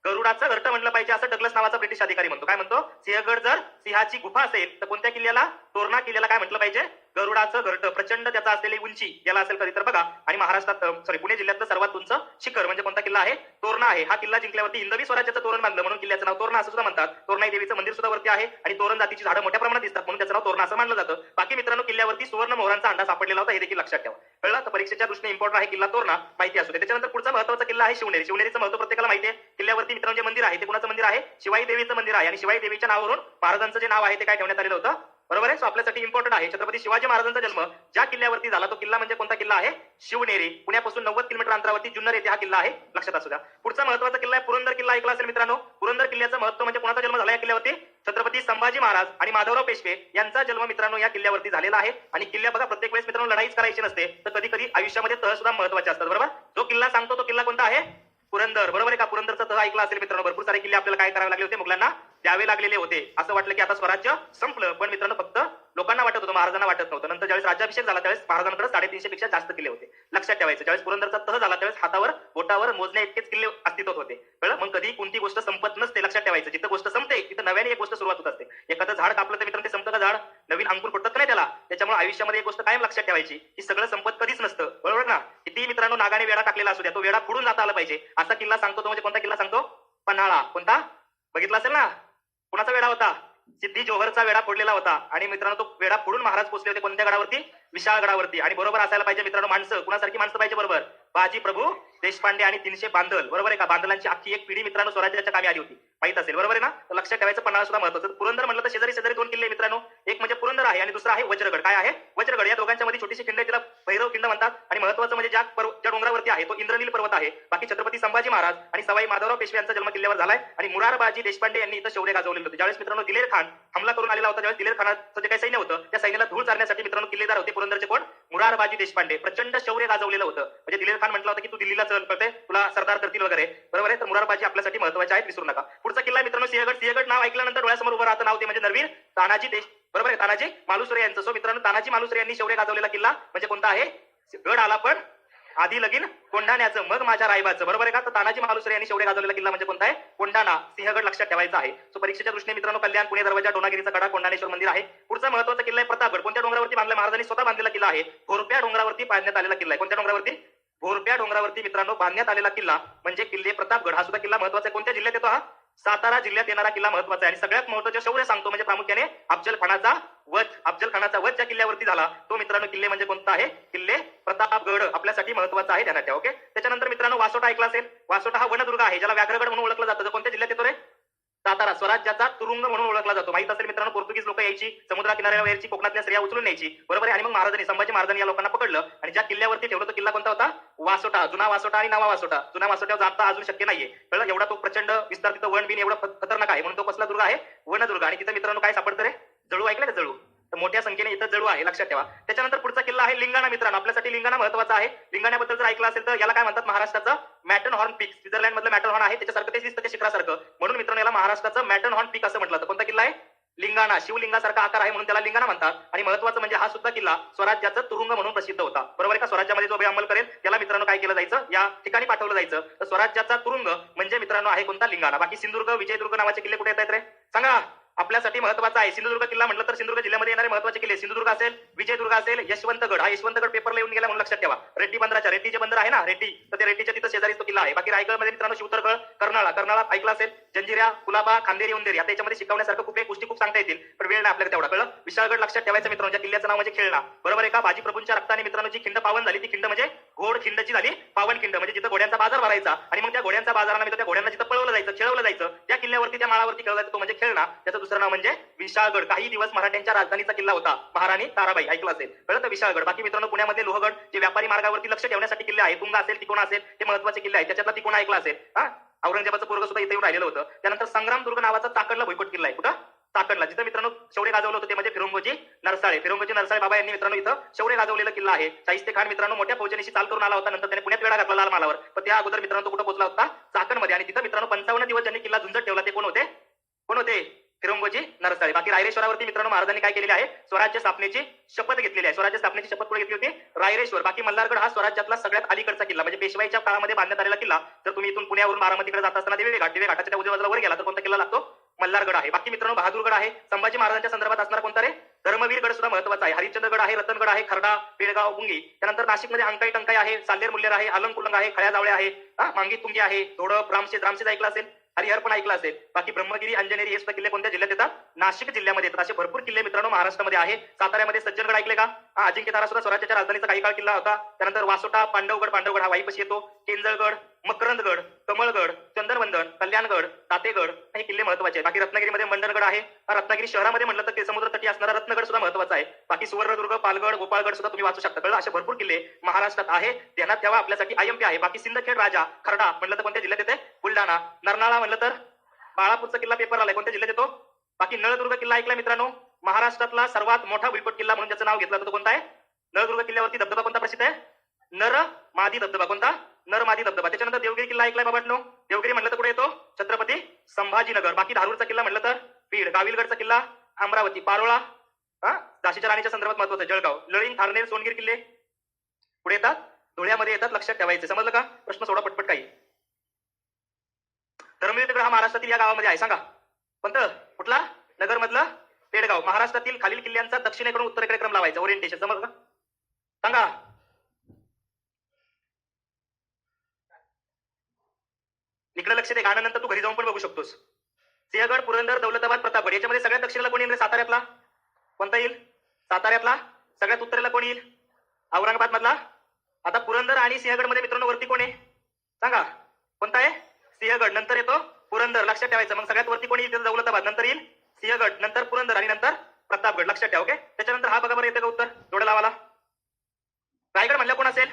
गरुडाचं घरटं म्हणलं पाहिजे असं डग्लस नावाचा ब्रिटिश अधिकारी म्हणतो. काय म्हणतो? सिंहगड जर सिंहाची गुफा असेल तर कोणत्या किल्ल्याला? तोरणा किल्ल्याला काय म्हटलं पाहिजे? गरुडाचं घरटं. प्रचंड त्याचा असलेली उंची याला असेल कधी तर बघा. आणि महाराष्ट्रात सॉरी पुणे जिल्ह्यातलं सर्वात उंच शिखर म्हणजे कोणता किल्ला आहे? तोरणा आहे. हा किल्ला जिंकल्यावरती हिंदवी स्वराज्याचं तोरण बांधलं म्हणून किल्ल्याचं नाव तोरणा असं सुद्धा म्हणतात. तोरणाई देवीचं मंदिर सुद्धा वरती आहे आणि तोरण जातीची झाडं मोठ्या प्रमाणात दिसतात म्हणून त्याचं नाव तोरणा असं मानलं जातं. बाकी मित्रांनो किल्ल्यावरती सुवर्ण मोहरांचा अंडा सापडलेला होता हे देखील लक्षात ठेवा. कळलं? तर परीक्षेच्या दृष्टीने इम्पॉर्टंट आहे किल्ला तोरणा, माहिती असू दे. त्याच्यानंतर पुढचा महत्वाचा किल्ला आहे शिवनेरी. शिवनेरीचं महत्व प्रत्येकाला माहिती आहे. किल्ल्यावरती मित्रांनो जे मंदिर आहे ते कुणाचं मंदिर आहे? शिवाई देवीचं मंदिर आहे. आणि शिवाई देवीच्या नावावरून महाराजांचं जे नाव आहे ते काय ठेवण्यात आलेलं होतं? बरोबर आहे. सो आपल्यासाठी इम्पॉर्टंट आहे. छत्रपती शिवाजी महाराजांचा जन्म ज्या किल्ल्यावरती झाला तो किल्ला म्हणजे कोणता किल्ला आहे? शिवनेरी. पुण्यापासून 90 किलोमीटर अंतरावरती जुन्नर येथे हा किल्ला आहे. लक्षात असू द्या. पुढचा महत्वाचा किल्ला आहे पुरंदर किल्ला. ऐकला असेल मित्रांनो. पुरंदर किल्ल्याचं महत्व म्हणजे कोणाचा जन्म झाला या किल्ल्यावरती? छत्रपती संभाजी महाराज आणि माधवराव पेशवे यांचा जन्म मित्रांनो या किल्ल्यावरती झालेला आहे. आणि किल्ल्या बघा प्रत्येक वेळेस मित्रांनो लढाईच करायची नसते तर कधी कधी आयुष्यामध्ये तह सुद्धा महत्वाचे असतात. बरोबर. जो किल्ला सांगतो तो किल्ला कोणता आहे? पुरंदर. बरोबर आहे का? पुरंदरचा तह ऐकला असेल मित्रांनो. भरपूर सारे किल्ले आपल्याला काय करावे लागले होते? मुघलांना द्यावे लागलेले होते. असं वाटलं की आता स्वराज्य संपलं पण मित्रांनो फक्त लोकांना वाटत होतं, महाराजांना वाटत नव्हतं. नंतर ज्यावेळेस राज्याभिषेक झाला त्यावेळेस महाराजांकडे 350 पेक्षा जास्त किल्ले होते. लक्षात ठेवायचं. ज्यावेळेस पुरंदरचा तह झाला त्यावेळेस हातावर बोटावर मोजण्या इतकेच किल्ले अस्तित्वात होते. कळलं? मग कधी कोणती गोष्ट संपत नसते. लक्षात ठेवायचं. जिथं गोष्ट संपते तिथं नव्याने एक गोष्ट सुरुवात होत असते. एखादं झाड कापलं तर मित्रांनो ते संपतं का झाड? नवीन अंकुर फुटत नाही त्याला. त्याच्यामुळे आयुष्यामध्ये एक गोष्ट कायम लक्षात ठेवायची की सगळं संपत कधीच नसतं. बरोबर ना? किती मित्रांनो नागाने वेढा टाकलेला असू द्या तो वेढा फोडून जाता आला पाहिजे. असा किल्ला सांगतो तो म्हणजे कोणता किल्ला सांगतो? पन्हाळा. कोणता? बघितला असेल ना. कुणाचा वेढा होता? सिद्धी जोहरचा वेढा फोडलेला होता. आणि मित्रांनो तो वेढा फोडून महाराज पोहोचले होते कोणत्या गडावरती? विशाळगडावरती. आणि बरोबर असायला पाहिजे मित्रांनो माणसं. कुणासारखी माणसं पाहिजे? बरोबर. बाजी प्रभू देशपांडे आणि 300 बांधल. बरोबर आहे का? बांधलांची अख्खी एक पिढी मित्रांनो स्वराज्याच्या कामी आली होती. माहित असेल. बरोबर आहे ना? तर लक्षात ठेवायचं. पन्हाळा सुद्धा महत्वाचं. पुरंदर म्हटलं तर शेजारी शेजारी 2 किल्ले मित्रांनो. एक म्हणजे पुरंदर आहे आणि दुसरा आहे वज्रगड. काय आहे? वज्रगड. या दोघांच्या मध्ये छोटीशी खिंड आहे तिला भैरव खिंड म्हणतात. आणि महत्वाचं म्हणजे ज्या डोंगरावरती आहे तो इंद्रनील पर्वत आहे. बाकी छत्रपती संभाजी महाराज आणि सवाई माधवराव पेशवे यांचा जन्म किल्ल्यावर झालाय. आणि मुरारबाजी देशपांडे यांनी इथं शौर्य गाजवलेलं होतं. ज्यावेळेस मित्रांनो दिलेर खान हमला करून आलेला होता त्यावेळेस दिलेर खानाचं जे काही सैन्य होतं त्या सैन्याला धूळ चारण्यासाठी मित्रांनो किल्लेदार होते पुरंदरचे कोण? मुरारबाजी देशपांडे. प्रचंड शौर्य गाजवलेलं होतं. म्हणजे दिलेर खान म्हटलं होतं की तू दिल्लीला चल कळते तुला सरदार करतील वगैरे. बरोबर आहे. तर मुरारबाजी आपल्यासाठी महत्वाचे आहेत विसरू नका. पुढचा किल्ला मित्रांनो सिंहगड. सिंहगड नाव ऐकल्यानंतर डोळ्यासमोर उभं राहतं नाव ते म्हणजे नरवीर तानाजी देश. बरोबर आहे. तानाजी मालुसरे यांचं. सो मित्रांनो तानाजी मालुसरे यांनी शौर्य गाजवलेला किल्ला म्हणजे कोणता आहे? गड आला पण आधी लगीन कोंढाण्याचं मग माझ्या रायबाचं. बरोबर आहे का? तर तानाजी मालुसरे यांनी शौर्य गाजवलेला किल्ला म्हणजे कोणता आहे? कोंढाणा. सिंहगड लक्षात ठेवायचा आहे. सो परीक्षेच्या दृष्टीने मित्रांनो कल्याण पुणे दरवाजा डोनागिरीचा कडा कोंढाणेश्वर मंदिर आहे. पुढचा महत्वाचा किल्ला आहे प्रतापगड. कोणत्या डोंगरावरती बांधला? महाराजांनी स्वतः बांधलेला किल्ला आहे. भोरप्या डोंगरावरती बांधण्यात आलेला किल्ला आहे. कोणत्या डोंगरावरती? भोरप्या डोंगरावरती मित्रांनो बांधण्यात आलेला किल्ला म्हणजे किल्ले प्रतापगड. हा सुद्धा किल्ला महत्वाचा आहे. कोणत्या जिल्ह्यात येतो हा? सातारा जिल्ह्यात येणारा किल्ला महत्वाचा आहे. आणि सगळ्यात महत्वाचं शौर्य सांगतो म्हणजे प्रामुख्याने अफजल खानाचा वध. अफजल खानाचा वध ज्या किल्ल्यावरती झाला तो मित्रांनो किल्ले म्हणजे कोणता आहे? किल्ले प्रतापगड. आपल्यासाठी महत्वाचा आहे. ध्यानात ठेवा. ओके. त्याच्यानंतर मित्रांनो वासोटा ऐकला असेल. वासोटा हा वनदुर्ग आहे ज्याला व्याघ्रगड म्हणून ओळखलं जातं. कोणत्या जिल्ह्यात येतो रे? सातारा. स्वराज्याचा तुरुंग म्हणून ओळखला जातो. माहित असेल मित्रांनो पोर्तुगीज लोक यायची समुद्रा किनाऱ्यावर यायची कोकणातल्या स्त्रिया उचलून न्यायची. बरोबर आहे. आणि मग महाराजांनी संभाजी महाराजांनी या लोकांना पकडलं आणि ज्या किल्ल्यावरती ठेवलं तो किल्ला कोणता होता? वासोटा. जुना वासोटा आणि नवा वासोटा. जुना वासोट्यावर जाता अजून शक्य नाहीये. कळलं? एवढा तो प्रचंड विस्तार तिथं वन बिन एवढं खतरनाक आहे म्हणून तो कसला दुर्ग आहे? वनदुर्ग. आणि तिथं मित्रांनो काय सापडतं रे? जळू. ऐकलं का? जळू. तर मोठ्या संख्येने इथं जळू आहे. लक्षात ठेवा. त्याच्यानंतर पुढचा किल्ला आहे लिंगाणा. मित्रांनो आपल्यासाठी लिंगाणा महत्वाचा आहे. लिंगाण्याबद्दल जर ऐकलं असेल तर याला काय म्हणतात? महाराष्ट्राचं मॅटरहॉर्न पीक. स्वित्झर्लंड मधलं मॅटरहॉर्न आहे त्याच्यासारखं ते दिसतं ते शिखरासारखं म्हणून मित्रांनो याला महाराष्ट्राचं मॅटरहॉर्न पीक असं म्हटलं जातं. कोणता किल्ला आहे? लिंगाणा. शिवलिंगासारखा आकार आहे म्हणून त्याला लिंगाणा म्हणतात. आणि महत्वाचं म्हणजे हा सुद्धा किल्ला स्वराज्याचं तुरुंग म्हणून प्रसिद्ध होता. बरोबर आहे का? स्वराज्यामध्ये जो अंमल करेल त्याला मित्रांनो काय केलं जायचं? या ठिकाणी पाठवलं जायचं. तर स्वराज्याचा तुरुंग म्हणजे मित्रांनो आहे कोणता? लिंगाणा. बाकी सिंधुदुर्ग विजयदुर्ग नावाचे किल्ले कुठे येतात रे? सांगा. आपल्यासाठी महत्वाचा आहे. सिंधुदुर्ग किल्ला म्हटलं तर सिंधुदुर्ग जिल्ह्यामध्ये येणारे महत्वाचे किल्ले सिंधुदुर्ग असेल, विजयदुर्ग असेल, यशवंतगड. हा यशवंतगड पेपरला येऊन गेला म्हणून लक्षात ठेवा. रेड्डी बंदराच्या रेड्डी जे बंदर आहे ना रेड्डी तर ते रेड्डीच्या तिथं शेजारीच तो किल्ला आहे. बाकी रायगडमध्ये मित्रांनो शिवतरगड, कर्नाळा. कर्नाळा ऐकला असेल. जंजिरा, कुलाबा, खांदेरी, उंदेरी. आता याच्यामध्ये शिकवण्यासारखं खूप गोष्टी खूप सांगता येतील पण वेळ नाही आपल्याला तेवढा. कळलं? विशाळगड लक्षात ठेवायचं मित्रांनो. ज्या किल्ल्याचं नाव म्हणजे खेळणा. बरोबर आहे का? बाजी प्रभूंच्या रक्ताने मित्रांनो जी खिंड पावन झाली ती खिंड म्हणजे घोड खिंडची झाली पावन खिंड म्हणजे जिथं घोड्यांचा बाजार भरायचा आणि मग त्या घोड्यांच्या बाजाराला त्या घोड्यांना जिथं पळवलं जायचं खेळवलं जायचं त्या किल्ल्यावरती त्या माळावरती खेळवलं जायचं तो म्हणजे खेळणा. त्याचं दुसरं नाव म्हणजे विशाळगड. काही दिवस मराठ्यांच्या राजधानीचा किल्ला होता. महाराणी ताराबाई. ऐकलं असेल. कळलं? तर विशाळगड. बाकी मित्रांनो पुण्यामध्ये लोहगड जे व्यापारी मार्गावरती लक्ष ठेवण्यासाठी किल्ले आहे. तुंगा असेल, तिकोणा असेल हे महत्वाचे किल्ले आहेत. त्याच्यातला तिकोणा ऐकला असेल. हा औरंगजेबाचं पोरग सुद्धा इथे येऊन राहिलेलं होतं. त्यानंतर संग्रामदुर्ग नावाचा चाकडला भुईकोट किल्ला आहे. कुठं? चाकडला. जिथं मित्रांनो शौर्य गाजवलं होतं ते म्हणजे फिरंगोजी नरसाळे. फिरंगोजी नरसाळे बाबा यांनी मित्रांनो इथं शौर्य गाजवलेला किल्ला आहे. शाहिस्ते खान मित्रांनो मोठ्या फौजनीशी चाल करून आला होता. नंतर त्याने पुण्यात वेढा घातला लाल मालावर. पण त्या अगोदर मित्रांनो तो कुठं पोहोचला होता? चाकणमध्ये. आणि तिथं मित्रांनो 55 दिवस ज्यांनी किल्ला झुंजत ठेवला ते कोण होते? कोण होते? फिरंगोजी नरसाळे. बाकी रायरेश्वरावरती मित्रांनो महाराजांनी काय केलेले आहे, स्वराज्य स्थापनेची शपथ घेतलेली आहे. स्वराज्य स्थापनेची शपथ कुठे घेतली होती, रायरेश्वर. बाकी मल्हारगड हा स्वराज्यातला सगळ्यात अलीकडचा किल्ला, म्हणजे पेशवाईच्या काळामध्ये बांधण्यात आलेला किल्ला. जर तुम्ही इथून पुण्यावरून बारामतीकडे जात असताना दिवे घाटाच्या त्या उजव्या बाजूला वर गेला तर कोणता किल्ला लागतो, मल्हारगड आहे. बाकी मित्रांनो बहादूरगड आहे. संभाजी महाराजांच्या संदर्भात असणारा कोणता रे, धर्मवीरगड सुद्धा महत्वाचा आहे. हरिश्चंद्रगड आहे, रतनगड आहे, खरडा, बेळगाव, बुंगी. त्यानंतर नाशिकमध्ये अंकाई टंकाई आहे, साल्हेर मुल्हेर आहे, अलंग कुलंग आहे, खळ्या जावळे आहे, मांगी तुंगी आहे, धोडप, रामशेज ऐकला असेल, हरिहर पण ऐकला असेल. बाकी ब्रह्मगिरी, अंजनेरी हे सुद्धा किल्ले कोणत्या जिल्ह्यात येतात, नाशिक जिल्ह्यामध्ये येतात. असे भरपूर किल्ले मित्रांनो महाराष्ट्रामध्ये आहे. साताऱ्यामध्ये सज्जनगड ऐकले का, अजिंक्यतारा सुद्धा स्वराज्याच्या राजधानीचा काही काळ किल्ला होता. त्यानंतर वासोटा, पांडवगड हा वाईपाशी येतो, केंजळगड, मकरंदगड, कमळगड, चंदरवंदन, कल्याणगड, तातेगड हे किल्ले महत्वाचे आहेत. बाकी रत्नागिरीमध्ये मंडणगड आहे. रत्नागिरी शहरामध्ये म्हटलं तर ते समुद्र तटी असणारा रत्नगड सुद्धा महत्वाचा आहे. बाकी सुवर्णदुर्ग, पालगड, गोपाळगड सुद्धा तुम्ही वाचू शकता. कळलं, असे भरपूर किल्ले महाराष्ट्रात आहे. ध्यानात ठेवा, आपल्यासाठी आयएमपी आहे. बाकी सिंदखेड राजा, खरडा म्हटलं तर कोणत्या जिल्ह्यात येते, बुलढाणा. नरनाळा म्हटलं तर बाळापूरचा किल्ला पेपर आलाय, कोणत्या जिल्ह्यात येतो. बाकी नळदुर्ग किल्ला ऐकला मित्रांनो, महाराष्ट्रातला सर्वात मोठा भुईकोट किल्ला म्हणून ज्याचं नाव घेतलं जातं कोणता आहे, नळदुर्ग किल्ल्यावरती धबधबा कोणता प्रसिद्ध आहे, नरमादी धबधबा. कोणता, नरमादी धबधबा. त्याच्यानंतर देवगिरी किल्ला ऐकलाय बाबांनो, देवगिरी म्हटलं तर कुठे येतो, छत्रपती संभाजीनगर. बाकी धारूरचा किल्ला म्हटलं तर बीड, गाविलगडचा किल्ला अमरावती, पारोळा झाशीच्या राणीच्या संदर्भात महत्वाचं जळगाव, लळिंग, थारनेर, सोनगीर किल्ले पुढे येतात, धुळ्यामध्ये येतात. लक्षात ठेवायचे, समजलं का. प्रश्न सोडा पटपट. काही धर्मवीर हा महाराष्ट्रातील या गावामध्ये आहे, सांगा कोणतं, कुठला, नगर मधलं पेडगाव. महाराष्ट्रातील खालील किल्ल्यांचा दक्षिणेकडून उत्तरेकडे क्रम लावायचा, ओरिएंटेशन. समजलं का, सांगा. इकडे लक्ष दे, गाण्यानंतर तू घरी जाऊन पण बघू शकतोस. सिंहगड, पुरंदर, दौलताबाद, प्रतापगड. याच्यामध्ये सगळ्यात दक्षिणेला कोण येईल, साताऱ्यातला कोणता येईल, साताऱ्यातला सगळ्यात उत्तरेला कोण येईल, औरंगाबाद मधला. आता पुरंदर आणि सिंहगड मध्ये मित्रांनो वरती कोण आहे, सांगा कोणता आहे, सिंहगड. नंतर येतो पुरंदर, लक्षात ठेवायचं. मग सगळ्यात वरती कोण येईल, दौलताबाद. नंतर येईल सिंहगड, नंतर पुरंदर आणि नंतर प्रतापगड. लक्षात ठेवा. ओके, त्याच्यानंतर हा बघा बरं येतं का उत्तर, जोडा लावाला. रायगड म्हणल्या कोण असेल,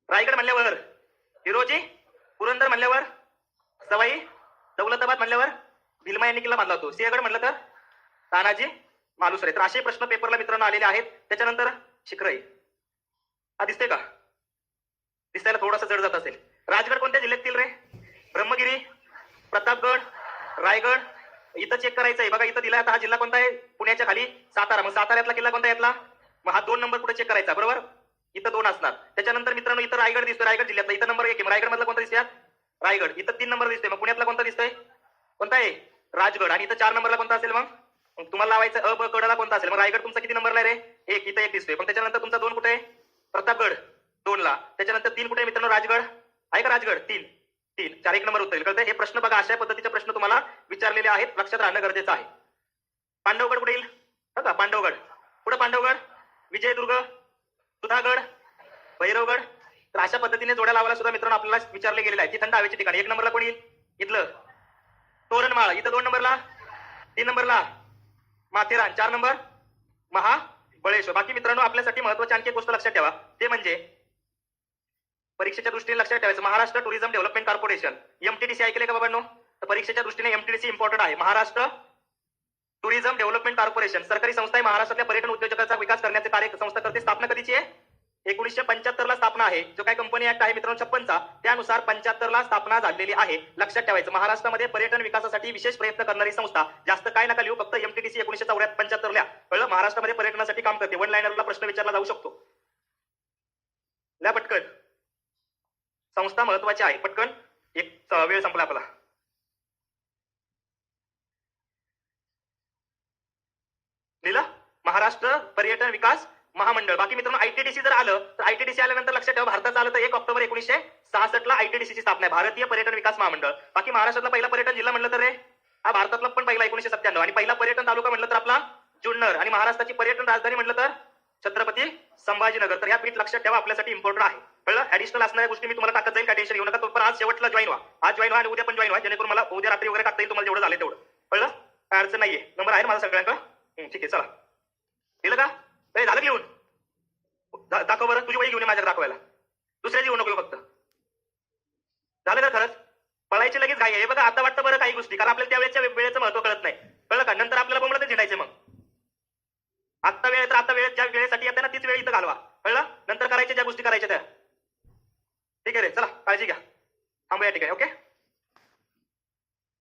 रायगड म्हणल्यावर हिरोजी, पुरंदर म्हणल्यावर सवाई, दौलताबाद म्हणल्यावर भीलमा यांनी किल्ला बांधला होतो. सिंहगड म्हटलं तर तानाजी मालुसरे. तर असे प्रश्न पेपरला मित्रांनो आलेले आहेत. त्याच्यानंतर शिखराई, हा दिसते का, दिसायला थोडासा जड जात असेल. राजगड कोणत्या जिल्ह्यातील रे, ब्रह्मगिरी, प्रतापगड, रायगड. इथं चेक करायचं आहे बघा, इथं दिलाय. आता हा जिल्हा कोणता आहे, पुण्याच्या खाली सातारा. मग साताऱ्यातला किल्ला कोणता येतला, मग हा 2 नंबर कुठे चेक करायचा, बरोबर, इथं 2 असणार. त्याच्यानंतर मित्रांनो इथं रायगड दिसतोय, रायगड जिल्ह्यातला इथं नंबर 1 आहे. रायगड मधला कोणता दिसतोय, रायगड. इथं 3 नंबर दिसतोय. मग पुण्यातला कोणता दिसतोय, कोणता आहे, राजगड. आणि इथं 4 नंबरला कोणता असेल, मग तुम्हाला लावायचं अ ब कडला कोणता असेल. मग रायगड तुमचा किती नंबरला आहे रे, 1. इथं 1 दिसतोय. पण त्याच्यानंतर तुमचा 2 कुठे आहे, प्रतापगड 2 ला. त्याच्यानंतर 3 कुठे आहे मित्रांनो, राजगड आहे का, राजगड 3. 4 1 नंबर उत्तर. कळतंय, हे प्रश्न बघा, अशा पद्धतीचे प्रश्न तुम्हाला विचारलेले आहेत, लक्षात राहणं गरजेचं आहे. पांडवगड कुठे येईल बघा, पांडवगड पुढे, पांडवगड, विजयदुर्ग, सुधागड, भैरवगड. तर अशा पद्धतीने जोड्या लावायला सुद्धा मित्रांनो आपल्याला विचारले गेलेले आहे. ती थंड हवेची ठिकाणी. 1 नंबरला कोण येईल, इथलं तोरणमाळ. इथं 2 नंबरला, 3 नंबरला माथेरान, 4 नंबर महाबळेश्वर. बाकी मित्रांनो आपल्यासाठी महत्वाची आणखी एक गोष्ट लक्षात ठेवा, ते म्हणजे परीक्षेच्या दृष्टीने लक्षात ठेवायचं, Maharashtra tourism development corporation, MTDC ऐकले का बाबांनो. तर परीक्षेच्या दृष्टीने एमटीडीसी इम्पॉर्टंट आहे. महाराष्ट्र टुरिझम डेव्हलपमेंट कॉर्पोरेशन सरकारी संस्था आहे. महाराष्ट्रातल्या पर्यटन उद्योजकांचा विकास करण्याचे कार्य संस्था करते. स्थापना कधीची आहे, 1975 ला स्थापना आहे. जो काही कंपनी ऍक्ट आहे मित्रांनो 56 चा, त्यानुसार 75 ला स्थापना झालेली आहे. लक्षात ठेवायचं, महाराष्ट्रामध्ये पर्यटन विकासासाठी विशेष प्रयत्न करणारी संस्था. जास्त काय नका लिहू, फक्त एमटीडीसी 1975 ला. कळलं, महाराष्ट्रामध्ये पर्यटनासाठी काम करते. 1 लाइनरला प्रश्न विचारला जाऊ शकतो. ल्या पटकन, संस्था महत्वाची आहे. पटकन, एक वेळ संपला आपला. लिहिलं, महाराष्ट्र पर्यटन विकास महामंडळ. बाकी मित्रांनो आयटीडीसी जर आलं तर आयटीडीसी आल्यानंतर लक्षात ठेवा, भारतात आलं तर 1 ऑक्टोबर 1966 ला आयटीडीसीची स्थापना आहे, भारतीय पर्यटन विकास महामंडळ. बाकी महाराष्ट्रातला पहिला पर्यटन जिल्हा म्हटलं तर रे हा भारतातला पण पहिला 1997. आणि पहिला पर्यटन तालुका म्हटलं तर आपला जुन्नर. आणि महाराष्ट्राची पर्यटन राजधानी म्हटलं तर छत्रपती संभाजीनगर. तर या पीठ लक्षात ठेवा, आपल्यासाठी इम्पॉर्टंट आहे. कळलं, ऍडिशनल असणाऱ्या गोष्टी मी तुम्हाला टाकत जाईल, काय टेन्शन घेऊ नका. तो पण आज शेवटला जॉईन व्हा, आज जॉईन व्हा आणि उद्या पण जॉईन व्हा, जेणेकरून मला उद्या रात्री वगैरे टाकता येईल तुम्हाला जेवढं झालं तेवढं. कळलं, काय अडचण नाहीये. नंबर आहे माझा सगळ्यांकडे. ठीक आहे, चला दिलं का, झालं लिहून. दाखव बरं, तुझी वही घेऊन माझ्याकडे दाखवायला, दुसऱ्याची घेऊ नको फक्त. झालं का खरंच, पळायची लगेच घाई आहे बघा. आता वाटतं बरं काही गोष्टी, कारण आपल्याला त्यावेळेच्या वेळेचं महत्व कळत नाही. कळलं का, नंतर आपल्याला बोंबलत झेंडायचे. मग आता वेळ तर आता वेळ ज्या वेळेसाठी येते ना तीच वेळ इथं घालवा. कळलं, नंतर करायच्या ज्या गोष्टी करायच्या त्या. ठीक आहे रे, चला काळजी घ्या, थांबूया. ठीक आहे, ओके.